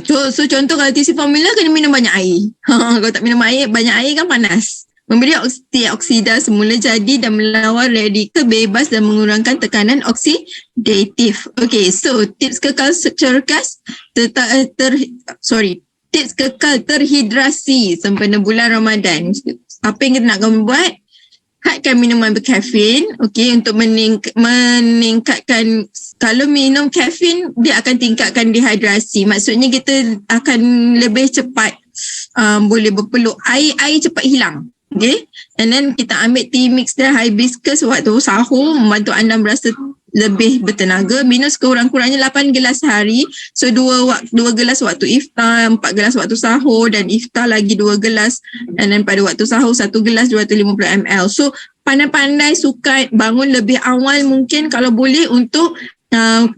So contoh kalau TC formula kena minum banyak air. Kalau tak minum air, banyak air kan panas. Memberi antioksida semula jadi dan melawan radikal bebas dan mengurangkan tekanan oksidatif. Okay, so tips kekal cergas tips kekal terhidrasi sempena bulan Ramadan. Apa yang kita nak buat? Hadkan minuman berkafein, okay, untuk meningkatkan, kalau minum kafein, dia akan tingkatkan dehidrasi. Maksudnya kita akan lebih cepat boleh berpeluh. Air cepat hilang. Okay, and then kita ambil tea mix dan hibiscus waktu sahur membantu anda merasa lebih bertenaga. Minum sekurang-kurangnya 8 gelas sehari. So 2 gelas waktu iftar, 4 gelas waktu sahur, dan iftar lagi 2 gelas, and then pada waktu sahur 1 gelas 250 ml. So pandai-pandai sukat bangun lebih awal mungkin kalau boleh untuk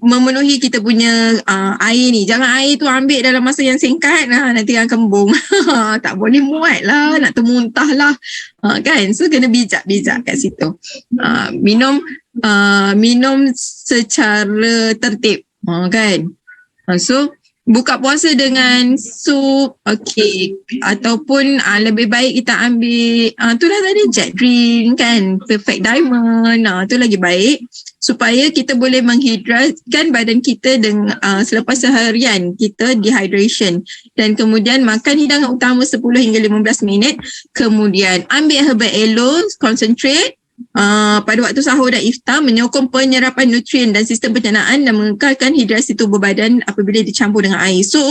memenuhi kita punya air ni. Jangan air tu ambil dalam masa yang singkat, nanti akan kembung. Tak boleh muat lah, nak termuntah lah, kan. So kena bijak-bijak kat situ. Minum secara tertib, kan. So buka puasa dengan sup, okay, ataupun lebih baik kita ambil tu dah tadi jet drink, kan, perfect diamond, tu lagi baik supaya kita boleh menghidratkan badan kita dengan selepas seharian kita dehydration, dan kemudian makan hidangan utama 10 hingga 15 minit, kemudian ambil herbal aloe concentrate pada waktu sahur dan iftar, menyokong penyerapan nutrien dan sistem pencernaan dan mengekalkan hidrasi tubuh badan apabila dicampur dengan air. So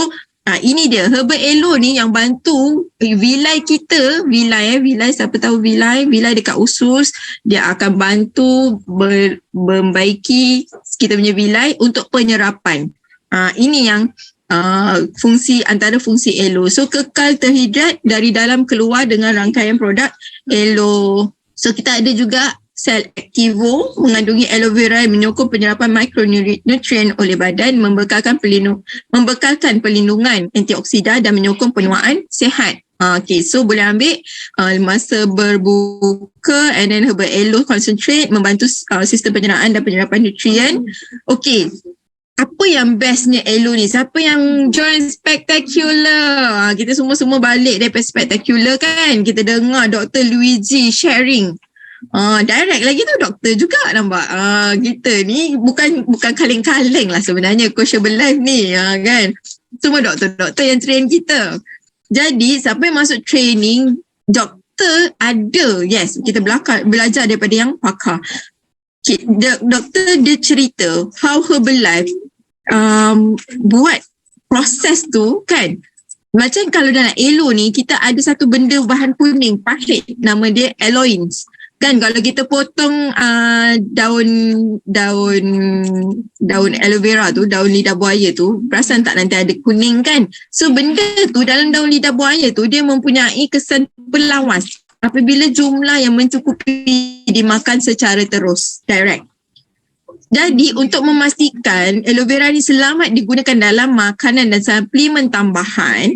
ini dia herbal aloe ni yang bantu vilai kita, vilai, siapa tahu vilai dekat usus, dia akan bantu membaiki kita punya vilai untuk penyerapan. Ini yang antara fungsi aloe. So kekal terhidrat dari dalam keluar dengan rangkaian produk aloe. So kita ada juga sel Activo mengandungi aloe vera yang menyokong penyerapan mikronutrien oleh badan, membekalkan pelindungan antioksida dan menyokong penuaan sihat. Okay, so boleh ambil masa berbuka, and then herbal aloe concentrate membantu sistem pencernaan dan penyerapan nutrien. Okay, apa yang bestnya aloe ni? Siapa yang join Spectacular? Kita semua balik daripada Spectacular, kan. Kita dengar Dr. Luigi sharing. Direct lagi tu doktor juga, nampak. Kita ni bukan kaleng-kaleng lah sebenarnya Coachable Life ni, kan. Semua doktor-doktor yang train kita. Jadi siapa yang masuk training, doktor ada, yes, kita belajar daripada yang pakar. Okay, doktor dia cerita how Herbalife buat proses tu, kan. Macam kalau dalam aloe ni, kita ada satu benda bahan kuning pahit, nama dia aloins. Kan kalau kita potong daun aloe vera tu, daun lidah buaya tu, perasan tak nanti ada kuning, kan. So benda tu dalam daun lidah buaya tu, dia mempunyai kesan pelawas apabila jumlah yang mencukupi dimakan secara terus, direct. Jadi untuk memastikan aloe vera ni selamat digunakan dalam makanan dan suplemen tambahan,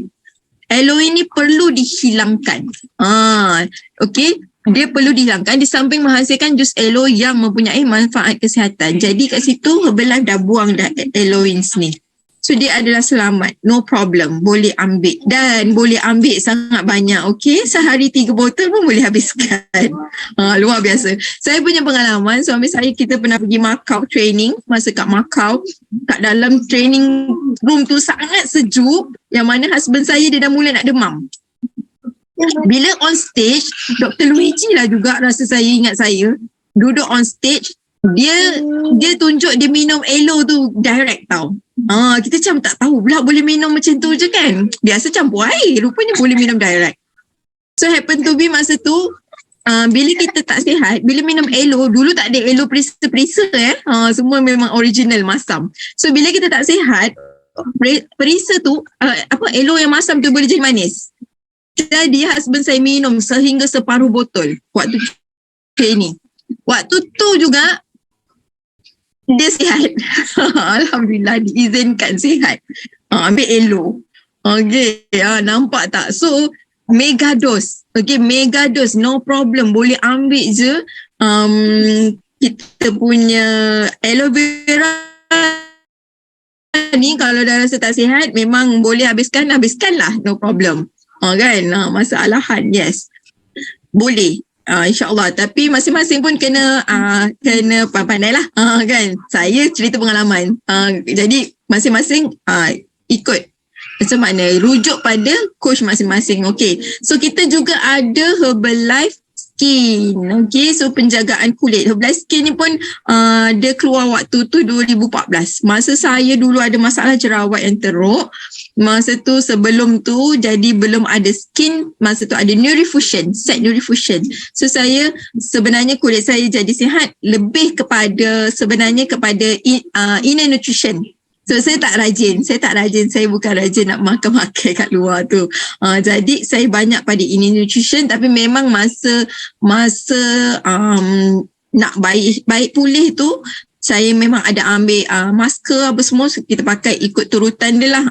aloe ini perlu dihilangkan. Okay, dia perlu dihilangkan di samping menghasilkan jus aloe yang mempunyai manfaat kesihatan. Jadi kat situ Herbalife dah buang dah aloeins ni. So dia adalah selamat, no problem, boleh ambil, dan boleh ambil sangat banyak, okay. Sehari 3 botol pun boleh habiskan. Luar biasa. Saya punya pengalaman, suami saya kita pernah pergi Macau training. Masa kat Macau, kat dalam training room tu sangat sejuk, yang mana husband saya dia dah mula nak demam. Bila on stage, Dr. Luigi lah juga rasa saya ingat saya, duduk on stage, dia tunjuk dia minum aloe tu direct tau. Kita macam tak tahu pula boleh minum macam tu je, kan. Biasa campur air, rupanya boleh minum direct. So happen to be masa tu, bila kita tak sihat, bila minum aloe, dulu tak ada aloe perisa-perisa, semua memang original masam. So bila kita tak sihat, perisa tu, aloe yang masam tu boleh jadi manis. Jadi husband saya minum sehingga separuh botol waktu training. Waktu tu juga Dia sihat. Alhamdulillah diizinkan sihat. Ambil elok. Okay, nampak tak? So, mega dose. Okay, mega dose. No problem. Boleh ambil je kita punya aloe vera ni kalau dah rasa tak sihat, memang boleh habiskanlah. No problem. Kan? Masalahan, yes. Boleh. InsyaAllah. Tapi masing-masing pun kena pandai lah. Kan? Saya cerita pengalaman. Jadi masing-masing ikut macam mana, rujuk pada coach masing-masing. Okay. So kita juga ada Herbalife Skin. Okay. So penjagaan kulit. Herbalife Skin ni pun dia keluar waktu tu 2014. Masa saya dulu ada masalah jerawat yang teruk. Masa tu sebelum tu jadi belum ada skin, masa tu ada Nurifusion, set Nurifusion. So saya sebenarnya kulit saya jadi sihat lebih kepada inner nutrition. So saya tak rajin, saya bukan rajin nak makan-makan kat luar tu. Jadi saya banyak pada inner nutrition, tapi memang masa nak baik pulih tu saya memang ada ambil masker apa semua, so kita pakai ikut turutan dia lah.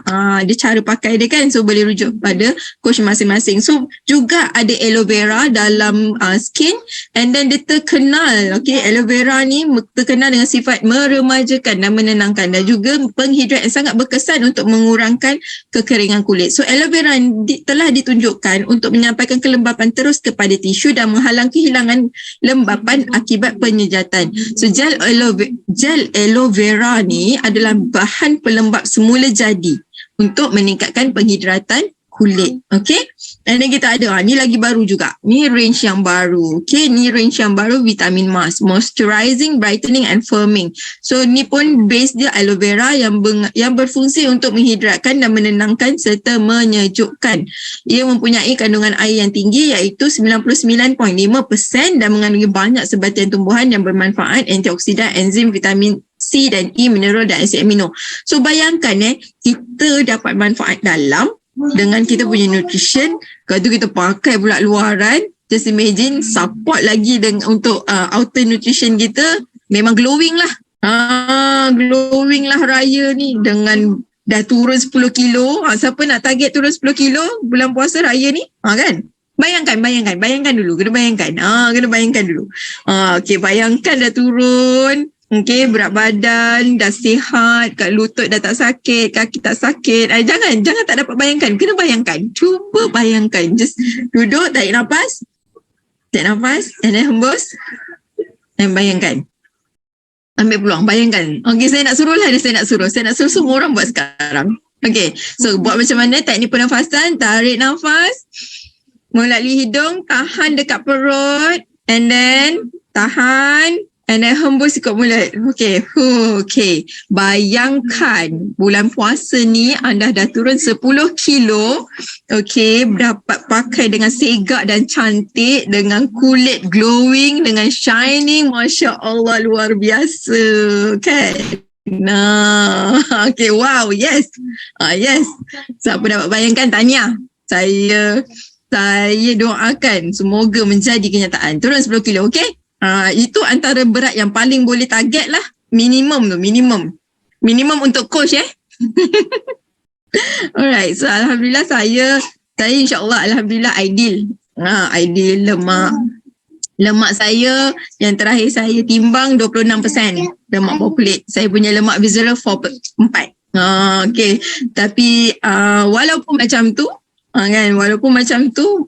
Dia cara pakai dia kan, so boleh rujuk pada coach masing-masing. So juga ada aloe vera dalam skin, and then dia terkenal, okay, aloe vera ni terkenal dengan sifat meremajakan dan menenangkan, dan juga penghidrat yang sangat berkesan untuk mengurangkan kekeringan kulit. So aloe vera telah ditunjukkan untuk menyampaikan kelembapan terus kepada tisu dan menghalang kehilangan lembapan akibat penyejatan. So gel aloe vera ni adalah bahan pelembap semula jadi untuk meningkatkan penghidratan kulit. Okay. And then kita ada, ni lagi baru juga. Ni range yang baru. Okay. Ni range yang baru, vitamin mask. Moisturizing, brightening and firming. So ni pun base dia aloe vera yang berfungsi untuk menghidratkan dan menenangkan serta menyejukkan. Ia mempunyai kandungan air yang tinggi iaitu 99.5% dan mengandungi banyak sebatian tumbuhan yang bermanfaat, antioksidan, enzim, vitamin C dan E, mineral dan asid amino. So bayangkan kita dapat manfaat dalam dengan kita punya nutrition. Kalau tu kita pakai pula luaran, just imagine support lagi untuk outer nutrition kita, memang glowing lah. Glowing lah raya ni dengan dah turun 10 kilo. Siapa nak target turun 10 kilo bulan puasa raya ni? Kan? Bayangkan dulu. Kena bayangkan dulu. Okay, bayangkan dah turun. Okay, berat badan, dah sihat, kat lutut dah tak sakit, kaki tak sakit. Jangan tak dapat bayangkan. Kena bayangkan. Cuba bayangkan. Just duduk, tarik nafas, and then hembus, dan bayangkan. Ambil peluang, bayangkan. Okay, saya nak suruh semua orang buat sekarang. Okay, so buat macam mana teknik pernafasan, tarik nafas, melalui hidung, tahan dekat perut, and then tahan, and then hembus ikut mulut. Okay. Bayangkan bulan puasa ni anda dah turun 10 kilo. Okay. Dapat pakai dengan segak dan cantik, dengan kulit glowing, dengan shining. Masya Allah, luar biasa. Kan? Okay. Wow. Yes. Yes. Siapa dapat bayangkan, tahniah. Saya doakan semoga menjadi kenyataan. Turun 10 kilo. Okay. Itu antara berat yang paling boleh target lah. Minimum untuk coach Alright, so Alhamdulillah saya insyaAllah Alhamdulillah ideal lemak saya yang terakhir saya timbang 26% lemak bawah kulit. Saya punya lemak visceral 4. Okay, tapi walaupun macam tu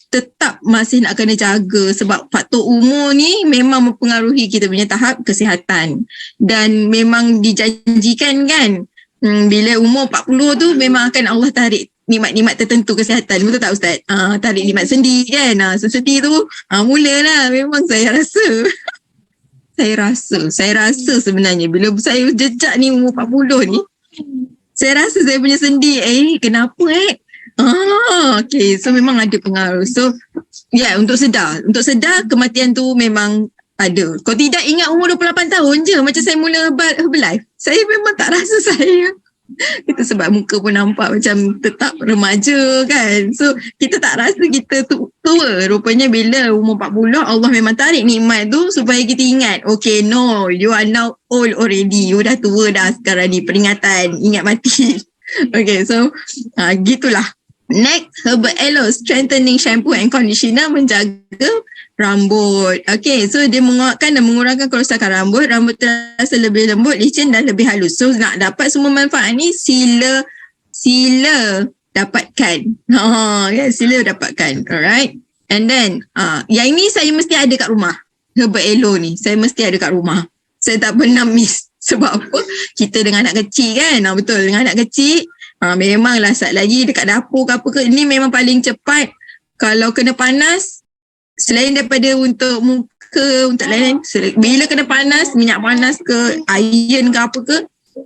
tetap masih nak kena jaga, sebab faktor umur ni memang mempengaruhi kita punya tahap kesihatan, dan memang dijanjikan kan, bila umur 40 tu memang akan Allah tarik nikmat-nikmat tertentu kesihatan. Betul tak Ustaz? Tarik nikmat sendi kan. Sendi tu mulalah memang saya rasa saya rasa sebenarnya bila saya jejak ni umur 40 ni, saya rasa saya punya sendi kenapa okay, so memang ada pengaruh. So untuk sedar kematian tu memang ada. Kalau tidak, ingat umur 28 tahun je macam saya mula Herbalife, saya memang tak rasa saya Kita sebab muka pun nampak macam tetap remaja kan. So kita tak rasa kita tua. Rupanya bila umur 40 Allah memang tarik nikmat tu supaya kita ingat. Okay, no, you are now old already. You dah tua dah sekarang ni. Peringatan, ingat mati. Okay, so gitulah. Next, Herbal Aloe Strengthening Shampoo and Conditioner menjaga rambut. Okay, so dia menguatkan dan mengurangkan kerosakan rambut. Rambut terasa lebih lembut, licin dan lebih halus. So nak dapat semua manfaat ni, sila dapatkan. Sila dapatkan. Alright. And then, yang ini saya mesti ada kat rumah. Herbal Aloe ni, saya mesti ada kat rumah. Saya tak pernah miss. Sebab apa? Kita dengan anak kecil kan. Betul, dengan anak kecil. Memanglah saat lagi dekat dapur ke apa ke, ini memang paling cepat. Kalau kena panas, selain daripada untuk muka, untuk lain-lain, bila kena panas, minyak panas ke, iron ke apa ke,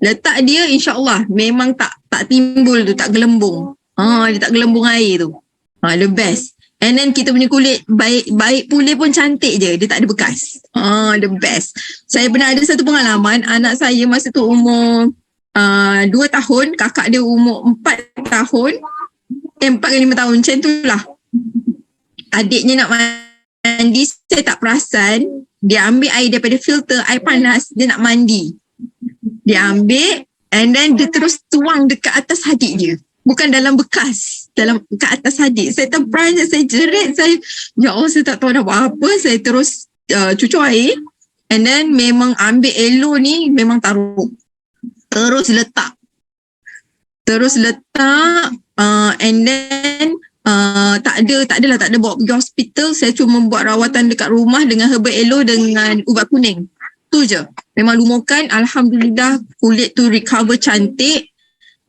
letak dia insyaAllah memang tak timbul tu, tak gelembung. Dia tak gelembung air tu. The best. And then kita punya kulit baik pulih pun cantik je, dia tak ada bekas. The best. Saya pernah ada satu pengalaman, anak saya masa tu umur 2 tahun, kakak dia umur 4 tahun, 4 ke 5 tahun macam tu lah. Adiknya nak mandi, saya tak perasan, dia ambil air daripada filter, air panas, dia nak mandi. Dia ambil and then dia terus tuang dekat atas hadik dia. Bukan dalam bekas, kat atas hadik. Saya terperanjat, saya jerit, ya Allah, saya tak tahu nak buat apa. Saya terus cucuk air and then memang ambil Aloe ni, memang taruh. Terus letak and then tak ada bawa pergi hospital. Saya cuma buat rawatan dekat rumah dengan Herbal Aloe dengan ubat kuning. Tu je. Memang lumukan, alhamdulillah kulit tu recover cantik.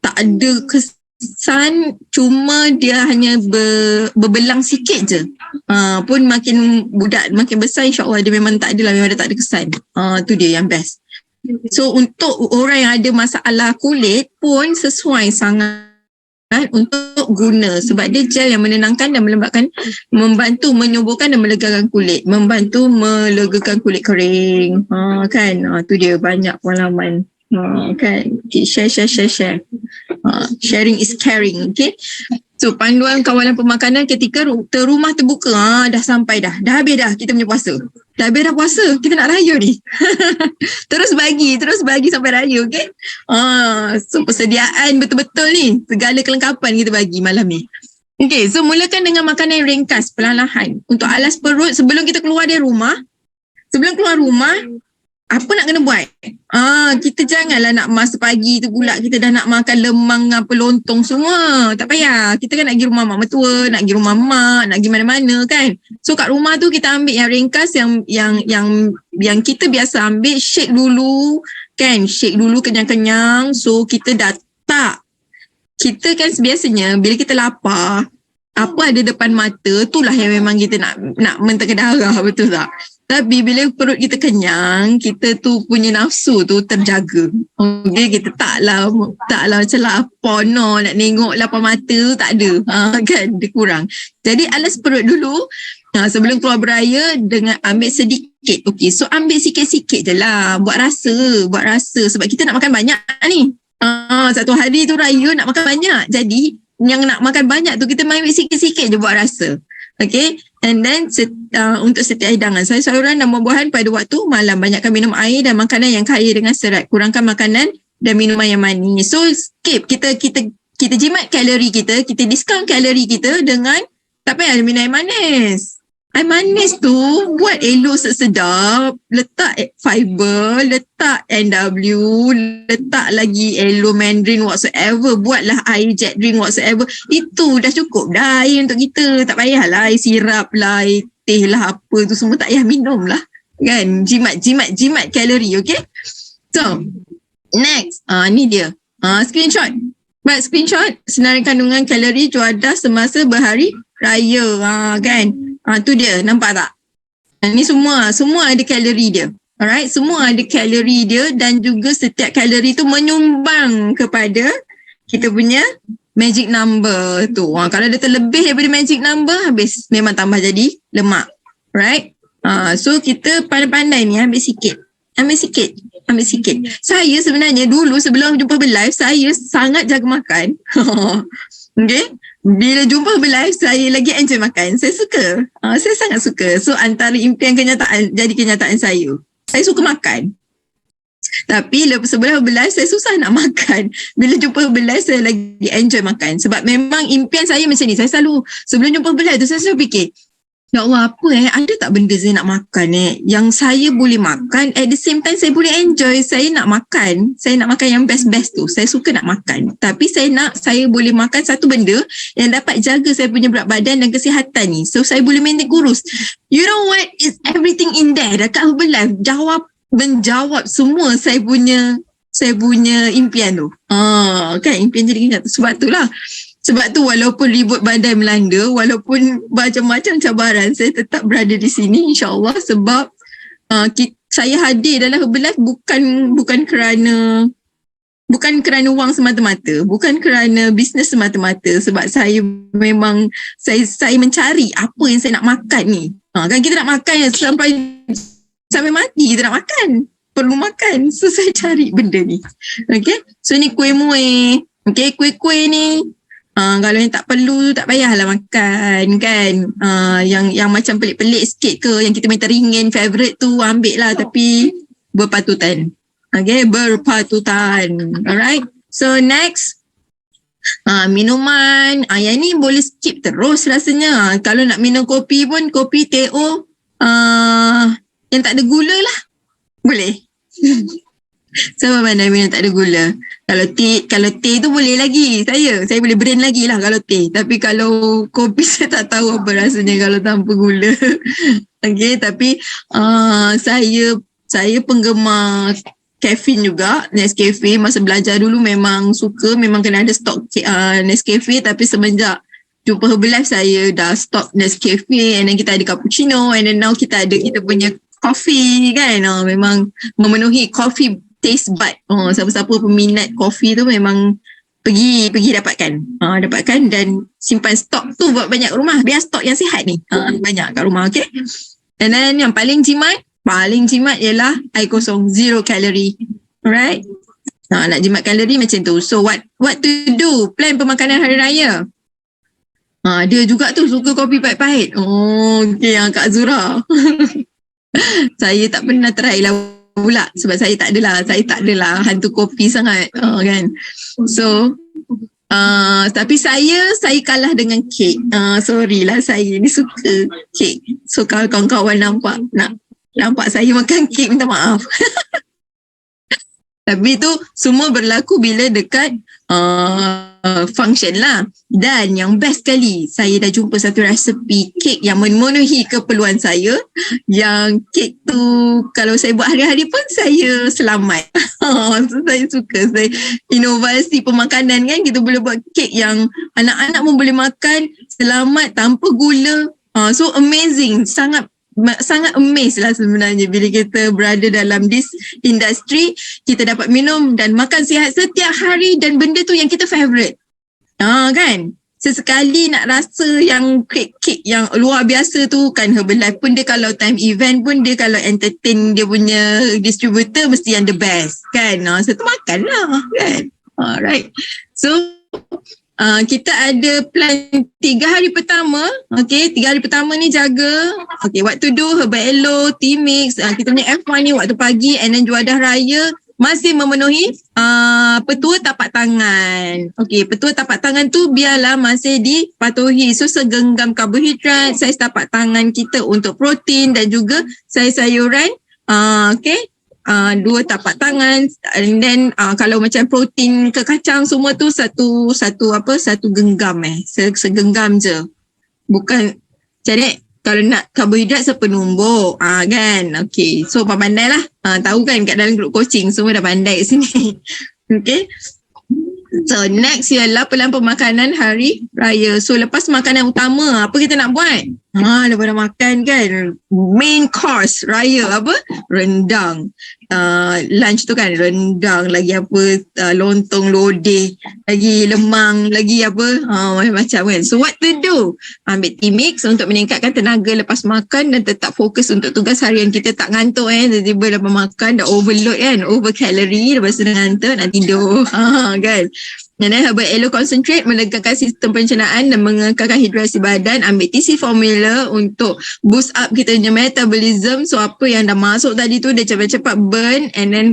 Tak ada kesan, cuma dia hanya berbelang sikit je. Pun makin budak makin besar, insyaAllah dia memang tak adalah, memang dia tak ada kesan. Tu dia yang best. So untuk orang yang ada masalah kulit pun sesuai sangat untuk guna, sebab dia gel yang menenangkan dan melembabkan, membantu menyuburkan dan melegakan kulit, membantu melegakan kulit kering. Kan, tu dia banyak pengalaman. Kan, okay, share. Sharing is caring. Okay, so panduan kawalan pemakanan ketika rumah terbuka. Dah sampai dah habis dah kita punya puasa. Dah habis dah puasa, kita nak raya ni. terus bagi sampai raya. Okay, so persediaan betul-betul ni, segala kelengkapan kita bagi malam ni. Okay, so mulakan dengan makanan yang ringkas perlahan-lahan untuk alas perut sebelum kita keluar dari rumah. Sebelum keluar rumah, apa nak kena buat? Kita janganlah nak masa pagi tu pula kita dah nak makan lemang apa lontong semua. Tak payah. Kita kan nak pergi rumah mak mertua, nak pergi rumah mak, nak pergi mana-mana kan. So kat rumah tu kita ambil yang ringkas, yang kita biasa ambil, shake dulu kan. Shake dulu kenyang-kenyang. So kita dah tak. Kita kan biasanya bila kita lapar, apa ada depan mata, itulah yang memang kita nak mentega darah, betul tak? Tapi bila perut kita kenyang, kita tu punya nafsu tu terjaga. Okay, kita taklah macam lapar, no, nak tengok lapar mata, tak ada. Kan, dia kurang. Jadi alas perut dulu, sebelum keluar beraya dengan ambil sedikit. Okay, so ambil sikit-sikit je lah. Buat rasa. Sebab kita nak makan banyak ni. Satu hari tu raya nak makan banyak. Jadi, yang nak makan banyak tu kita ambil sikit-sikit je buat rasa. Okay, and then untuk setiap hidangan, sayur-sayuran dan buah-buahan pada waktu malam. Banyakkan minum air dan makanan yang kaya dengan serat. Kurangkan makanan dan minuman yang manis. So skip, kita jimat kalori kita diskaun kalori kita dengan tak payah minum air manis. Air manis tu buat Aloe sedap, letak fiber, letak NW, letak lagi Aloe Mandarin whatsoever, buatlah air jet drink whatsoever. Itu dah cukup dah air untuk kita. Tak payahlah air sirap lah, air teh lah, apa tu semua tak payah minum lah. Kan, jimat kalori, okay? So, next, ni dia. Screenshot. Buat screenshot senarai kandungan kalori juadah semasa berhari raya. Kan? Tu dia, nampak tak? Ni semua ada kalori dia. Alright, semua ada kalori dia dan juga setiap kalori tu menyumbang kepada kita punya magic number tu. Kalau dia terlebih daripada magic number, habis memang tambah jadi lemak. Right? So kita pandai-pandai ni ambil sikit. ambil sikit. Saya sebenarnya dulu sebelum jumpa Herbalife, saya sangat jaga makan. Okay. Bila jumpa Herbalife, saya lagi enjoy makan. Saya suka. Saya sangat suka. So antara impian kenyataan jadi kenyataan saya. Saya suka makan. Tapi sebelum Herbalife saya susah nak makan. Bila jumpa Herbalife saya lagi enjoy makan. Sebab memang impian saya macam ni. Saya selalu sebelum jumpa Herbalife tu saya selalu fikir, ya Allah, apa ada tak benda saya nak makan yang saya boleh makan at the same time saya boleh enjoy. Saya nak makan yang best-best tu. Saya suka nak makan. Tapi saya boleh makan satu benda yang dapat jaga saya punya berat badan dan kesihatan ni. So saya boleh maintain kurus. You know what? It's everything in there. Dekat Herbalife menjawab semua saya punya impian tu. Kan impian jadi kenyataan. Sebab tu walaupun ribut badai melanda, walaupun macam-macam cabaran, saya tetap berada di sini insya-Allah sebab saya hadir dalam Herbalife bukan kerana wang semata-mata, bukan kerana bisnes semata-mata, sebab saya memang saya mencari apa yang saya nak makan ni. Kan kita nak makan sampai mati kita nak makan. Perlu makan. So saya cari benda ni. Okay. So ni kuih muih. Okay, kuih-kuih ni kalau yang tak perlu tak payahlah makan kan. Yang macam pelik-pelik sikit ke, yang kita main teringin favorite tu ambil lah, tapi berpatutan. Okay, berpatutan. Alright. So next, minuman. Yang ni boleh skip terus rasanya. Kalau nak minum kopi pun, kopi teh-o yang tak ada gula lah. Boleh. Sama mana minum tak ada gula. Kalau teh tu boleh lagi. Saya boleh brain lagi lah kalau teh. Tapi kalau kopi saya tak tahu apa rasanya kalau tanpa gula. Okay, tapi saya penggemar caffeine juga. Nescafe masa belajar dulu memang suka, memang kena ada stok Nescafe, tapi semenjak jumpa Herbalife saya dah stop Nescafe, and then kita ada cappuccino, and then now kita ada kita punya coffee kan. Memang memenuhi coffee taste bud. Siapa-siapa peminat kopi tu memang pergi dapatkan dan simpan stok tu buat banyak rumah, biar stok yang sihat ni banyak kat rumah. Okay, and then yang paling jimat ialah air kosong, 0 kalori. Alright, nak jimat kalori macam tu. So what to do, plan pemakanan hari raya. Dia juga tu suka kopi pahit-pahit. Okay, yang Kak Zura. Saya tak pernah try lah pula sebab saya tak adalah hantu kopi sangat kan. So tapi saya kalah dengan kek. Sorry lah, saya ni suka kek. So kalau kawan-kawan nampak saya makan kek, minta maaf. Tapi tu semua berlaku bila dekat function lah. Dan yang best sekali, saya dah jumpa satu resepi kek yang memenuhi keperluan saya. Yang kek tu kalau saya buat hari-hari pun saya selamat. So saya suka. Inovasi pemakanan kan, kita boleh buat kek yang anak-anak pun boleh makan selamat tanpa gula. So amazing. Sangat amazed lah sebenarnya bila kita berada dalam this industry. Kita dapat minum dan makan sihat setiap hari, dan benda tu yang kita favourite. Kan? Sesekali nak rasa yang kek-kek yang luar biasa tu kan. Herbalife pun dia kalau time event pun, dia kalau entertain dia punya distributor mesti yang the best kan. So tu makan lah kan. Alright. So kita ada plan 3 hari pertama. Okay, 3 hari pertama ni jaga. Okay, what to do, Herbal Elo, T-Mix, kita punya F1 ni waktu pagi, and then Juadah Raya masih memenuhi petua tapak tangan. Okay, petua tapak tangan tu biarlah masih dipatuhi. So segenggam karbohidrat, saiz tapak tangan kita untuk protein dan juga sayur-sayuran. Okay. 2 tapak tangan, and then kalau macam protein ke kacang semua tu satu genggam segenggam je. Bukan jadi kalau nak karbohidrat sepenumbuk kan. Okay, so pandai lah. Tahu kan kat dalam grup coaching semua dah pandai kat sini. Okay, so next ialah pelan pemakanan hari raya. So lepas makanan utama, apa kita nak buat? Daripada makan kan, main course raya apa? Rendang. Lunch tu kan rendang, lagi apa, lontong lodeh, lagi lemang, lagi apa, macam-macam kan. So what to do? Ambil T-Mix untuk meningkatkan tenaga lepas makan dan tetap fokus untuk tugas harian kita, tak ngantuk tiba-tiba lepas makan dah overload kan, over calorie, lepas tu dah ngantuk nak tidur. Kan. And then herbal aloe concentrate melegakan sistem pencernaan dan mengekalkan hidrasi badan. Ambil TC formula untuk boost up kita punya metabolism. So apa yang dah masuk tadi tu dia cepat-cepat burn, and then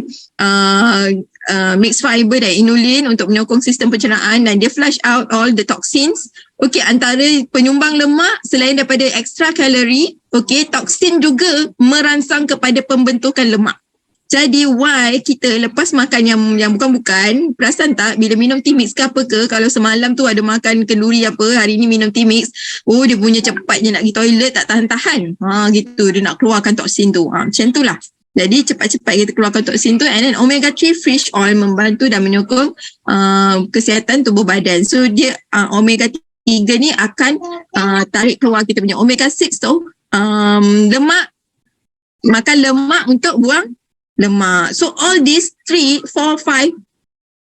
mix fiber dan inulin untuk menyokong sistem pencernaan, dan dia flush out all the toxins. Okay, antara penyumbang lemak selain daripada extra kalori, okay, toksin juga merangsang kepada pembentukan lemak. Jadi why kita lepas makan yang bukan-bukan, perasan tak bila minum T-Mix ke apa ke, kalau semalam tu ada makan kenduri apa, hari ni minum T-Mix, dia punya cepatnya nak pergi toilet, tak tahan-tahan. Gitu, dia nak keluarkan toksin tu. Macam tu lah. Jadi cepat-cepat kita keluarkan toksin tu, and then omega 3 fish oil membantu dan menyokong kesihatan tubuh badan. So dia omega 3 ni akan tarik keluar kita punya omega 6 tu, lemak, makan lemak untuk buang lemak. So all these 3, 4,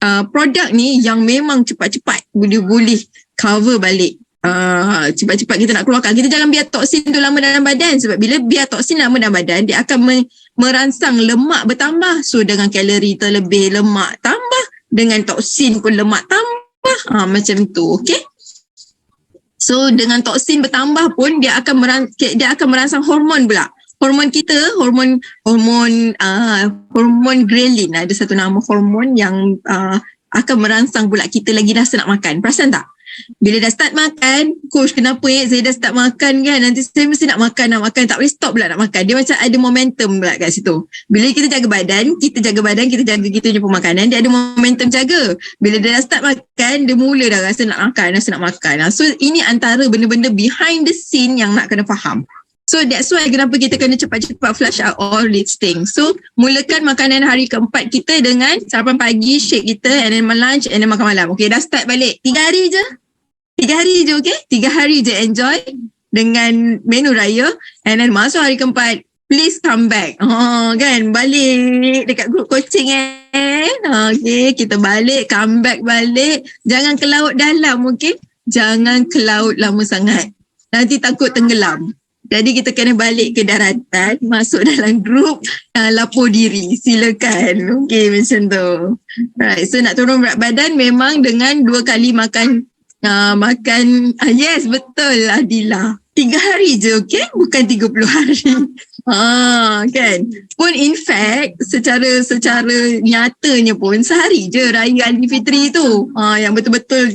5 produk ni yang memang cepat-cepat boleh cover balik. Cepat-cepat kita nak keluarkan. Kita jangan biar toksin tu lama dalam badan, sebab bila biar toksin lama dalam badan, dia akan merangsang lemak bertambah. So dengan kalori terlebih, lemak tambah, dengan toksin pun lemak tambah. Macam tu, okay? So dengan toksin bertambah pun dia akan merangsang hormon pula. Hormon kita, hormon ghrelin, ada satu nama hormon yang akan merangsang pula kita lagi rasa nak makan. Perasan tak? Bila dah start makan, coach kenapa saya dah start makan kan, nanti saya mesti nak makan, tak boleh stop pula nak makan. Dia macam ada momentum pula kat situ. Bila kita jaga badan, kita jaga kita punya pemakanan, dia ada momentum jaga. Bila dia dah start makan, dia mula dah rasa nak makan. So ini antara benda-benda behind the scene yang nak kena faham. So that's why kenapa kita kena cepat-cepat flush out all these things. So mulakan makanan hari keempat kita dengan sarapan pagi, shake kita, and then lunch, and then makan malam. Okay, dah start balik. 3 hari je, okay? 3 hari je enjoy dengan menu raya, and then masuk hari keempat, please come back. Kan, balik dekat group coaching okay, kita balik, come back balik. Jangan ke laut dalam, okay? Jangan ke laut lama sangat. Nanti takut tenggelam. Jadi kita kena balik ke daratan, masuk dalam grup, lapor diri. Silakan. Okay, macam tu. Right, so nak turun berat badan memang dengan 2 kali makan. Yes, betul Adila. 3 hari je, okay? Bukan 30 hari. Kan? Pun in fact, secara nyatanya pun sehari je Raya Aidilfitri tu. Yang betul-betul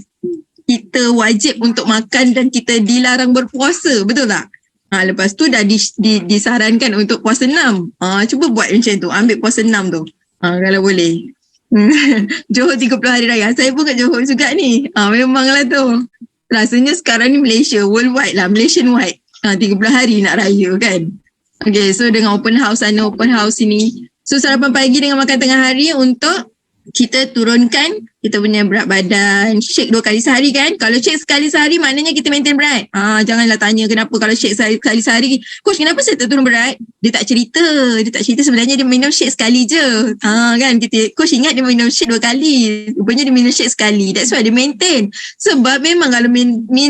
kita wajib untuk makan dan kita dilarang berpuasa. Betul tak? Lepas tu dah disarankan untuk puasa 6. Cuba buat macam tu. Ambil puasa 6 tu. Kalau boleh. Johor 30 hari raya. Saya pun kat Johor juga ni. Memanglah tu. Rasanya sekarang ni Malaysia worldwide lah. Malaysian wide. 30 hari nak raya kan. Okay, so dengan open house sana, open house sini. So sarapan pagi dengan makan tengah hari untuk kita turunkan kita punya berat badan. Shake 2 kali sehari kan. Kalau shake sekali sehari maknanya kita maintain berat. Janganlah tanya kenapa kalau shake sekali sehari, coach kenapa saya tak turun berat? Dia tak cerita sebenarnya dia minum shake sekali je. Kan kita, coach ingat dia minum shake 2 kali. Rupanya dia minum shake sekali. That's why dia maintain. Sebab memang kalau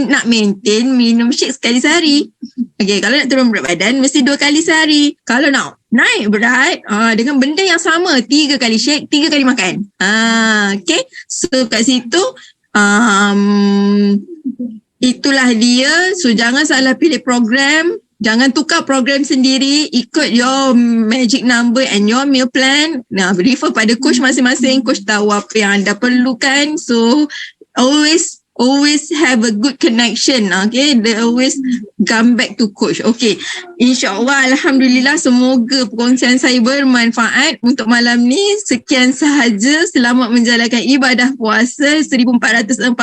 nak maintain minum shake sekali sehari. Okay, kalau nak turun berat badan mesti 2 kali sehari. Kalau nak naik berat dengan benda yang sama, 3 kali shake, 3 kali makan. Okay, so kat situ itulah dia. So jangan salah pilih program, jangan tukar program sendiri, ikut your magic number and your meal plan. Refer pada coach masing-masing. Coach tahu apa yang anda perlukan. So always have a good connection. Okay, they always come back to coach. Okay, insyaAllah, Alhamdulillah, semoga perkongsian saya bermanfaat untuk malam ni. Sekian sahaja. Selamat menjalankan ibadah puasa 1444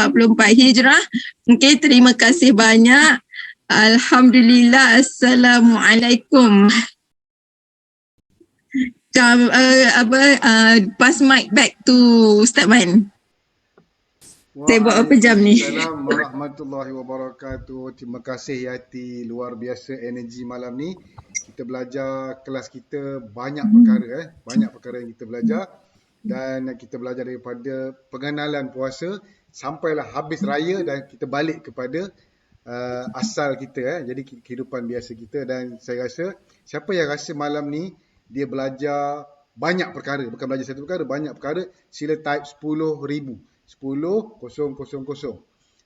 Hijrah. Okay, terima kasih banyak. Alhamdulillah. Assalamualaikum. Pass mic back to Ustaz Man. Saya buat apa jam ni? Waalaikumsalam warahmatullahi wabarakatuh. Terima kasih Yati, luar biasa energi malam ni. Kita belajar kelas kita banyak perkara banyak perkara yang kita belajar, dan kita belajar daripada pengenalan puasa sampailah habis raya dan kita balik kepada asal kita jadi kehidupan biasa kita. Dan saya rasa siapa yang rasa malam ni dia belajar banyak perkara, bukan belajar satu perkara, banyak perkara, sila type 10,000. 10,000.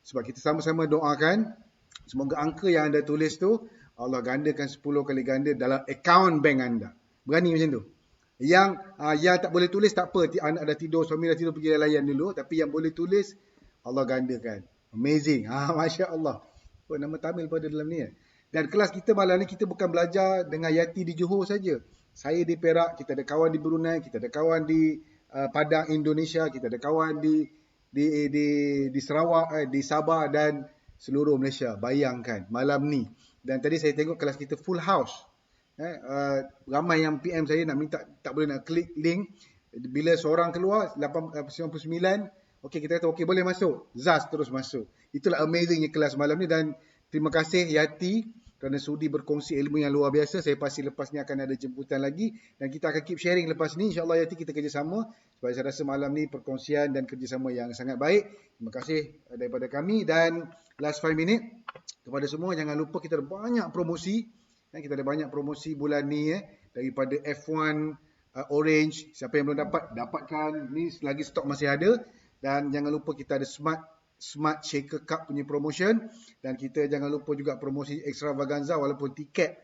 Sebab kita sama-sama doakan semoga angka yang anda tulis tu Allah gandakan 10 kali ganda dalam akaun bank anda. Berani macam tu. Yang tak boleh tulis tak apa, anak dah tidur, suami dah tidur, pergi layan dulu. Tapi yang boleh tulis Allah gandakan. Amazing. Masya Allah. Oh, nama Tamil pada dalam ni. Dan kelas kita malam ni kita bukan belajar dengan Yati di Johor saja. Saya di Perak, kita ada kawan di Brunei, kita ada kawan di Padang Indonesia, kita ada kawan di Sarawak, di Sabah dan seluruh Malaysia. Bayangkan malam ni. Dan tadi saya tengok kelas kita full house. Ramai yang PM saya nak minta, tak boleh nak klik link. Bila seorang keluar 99, okey kita kata okey boleh masuk. Zaz terus masuk. Itulah amazingnya kelas malam ni. Dan terima kasih Yati kerana sudi berkongsi ilmu yang luar biasa. Saya pasti lepas ni akan ada jemputan lagi dan kita akan keep sharing lepas ni. InsyaAllah Yati kita kerjasama. Sebab saya rasa malam ni perkongsian dan kerjasama yang sangat baik. Terima kasih daripada kami. Dan last 5 minit kepada semua, jangan lupa kita ada banyak promosi. Kita ada banyak promosi bulan ni daripada F1 Orange. Siapa yang belum dapatkan ni, lagi stok masih ada. Dan jangan lupa kita ada Smart Shaker Cup punya promotion. Dan kita jangan lupa juga promosi extravaganza, walaupun tiket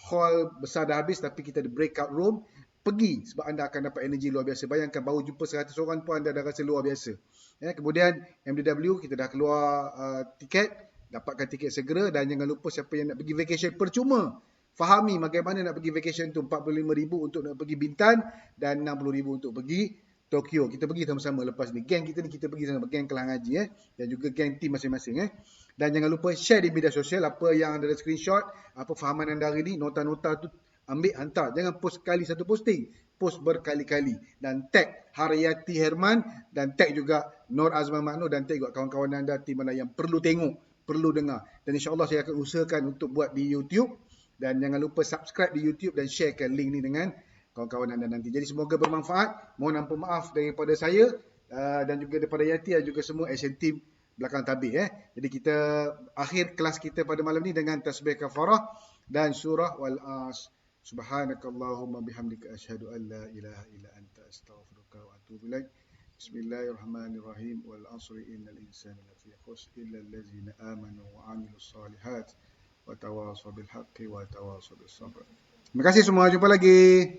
hall besar dah habis tapi kita ada breakout room. Pergi sebab anda akan dapat energi luar biasa. Bayangkan baru jumpa 100 orang pun anda dah rasa luar biasa. Kemudian MDW kita dah keluar tiket. Dapatkan tiket segera. Dan jangan lupa siapa yang nak pergi vacation percuma, fahami bagaimana nak pergi vacation tu. 45,000 untuk nak pergi Bintan dan 60,000 untuk pergi Tokyo. Kita pergi sama-sama lepas ni. Geng kita ni kita pergi sama, geng Kelang Haji dan juga geng team masing-masing Dan jangan lupa share di media sosial apa yang anda ada screenshot, apa fahaman anda hari ni, nota-nota tu ambil hantar. Jangan post sekali satu posting, post berkali-kali dan tag Haryati Herman dan tag juga Nur Azman Makno dan tag juga kawan-kawan anda, tim anda yang perlu tengok, perlu dengar. Dan insya-Allah saya akan usahakan untuk buat di YouTube. Dan jangan lupa subscribe di YouTube dan sharekan link ni dengan kawan-kawan anda nanti. Jadi semoga bermanfaat. Mohon ampun maaf daripada saya dan juga daripada Yati dan juga semua action team belakang tabir. Jadi kita akhir kelas kita pada malam ni dengan tasbih kafarah dan surah Wal-As. Subhanakallahumma bihamdika asyhadu an la ilaha illa anta astaghfiruka wa atubu ilaik. Bismillahirrahmanirrahim. Wal 'asri innal insana lafi khusr illa allazina amanu wa 'amilus solihat wa tawasaw bil haqqi wa tawasaw bis sabr. Terima kasih semua, jumpa lagi.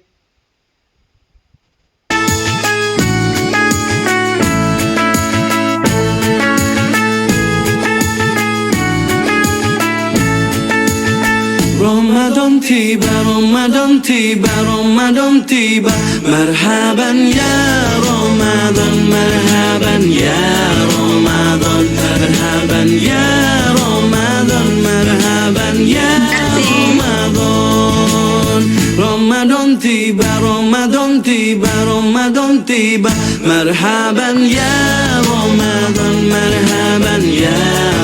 Ramadan tiba, Ramadan tiba, Ramadan tiba. Marhaban ya Ramadan, marhaban ya Ramadan, marhaban ya Ramadan, marhaban ya Ramadan. Ramadan tiba, Ramadan tiba, Ramadan tiba. Marhaban ya Ramadan, marhaban ya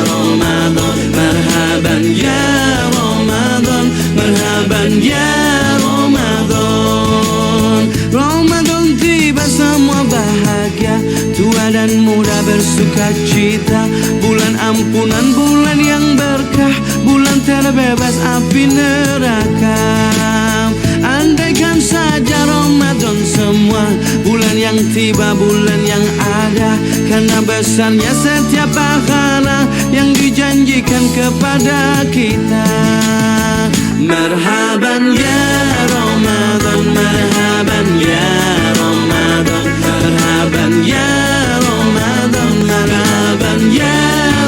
Ramadan, marhaban ya Ramadan, marhaban ya Ramadan. Ramadan tiba semua bahagia, tua dan muda bersuka cita. Bulan ampunan, bulan yang berkah, bulan terbebas api neraka. Andaikan saja Ramadan semua bulan yang tiba, bulan yang ada, karena besarnya setiap pahala yang dijanjikan kepada kita. Marhaban ya Ramadan, marhaban ya Ramadan, marhaban ya Ramadan, marhaban ya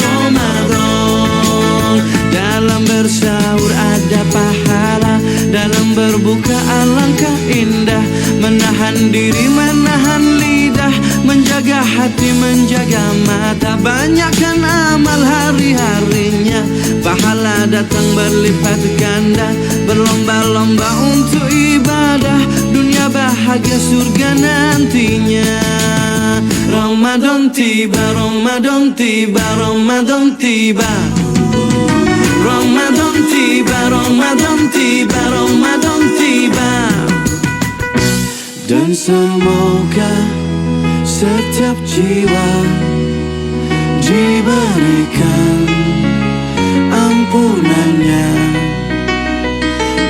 Ramadan. Dalam bersahur ada pahala, dalam berbuka alangkah indah. Menahan diri, menahan lidah, menjaga hati, menjaga mata. Banyakkan amal hari-harinya, pahala datang berlipat ganda. Berlomba-lomba untuk ibadah, dunia bahagia surga nantinya. Ramadan tiba, Ramadan tiba, Ramadan tiba. Ramadan tiba, Ramadan tiba, Ramadan tiba. Dan semoga setiap jiwa diberikan ampunannya,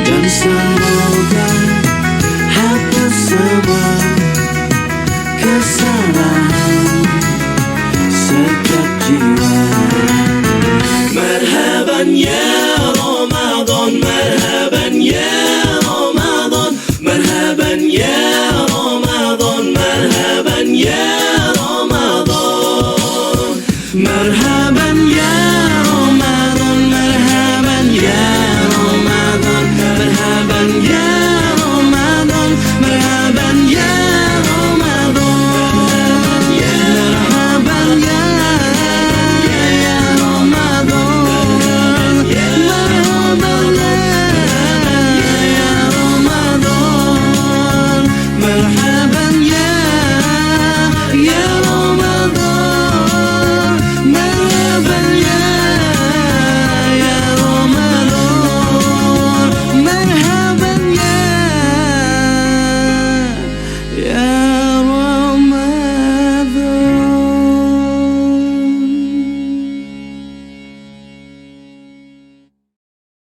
dan semoga hapus semua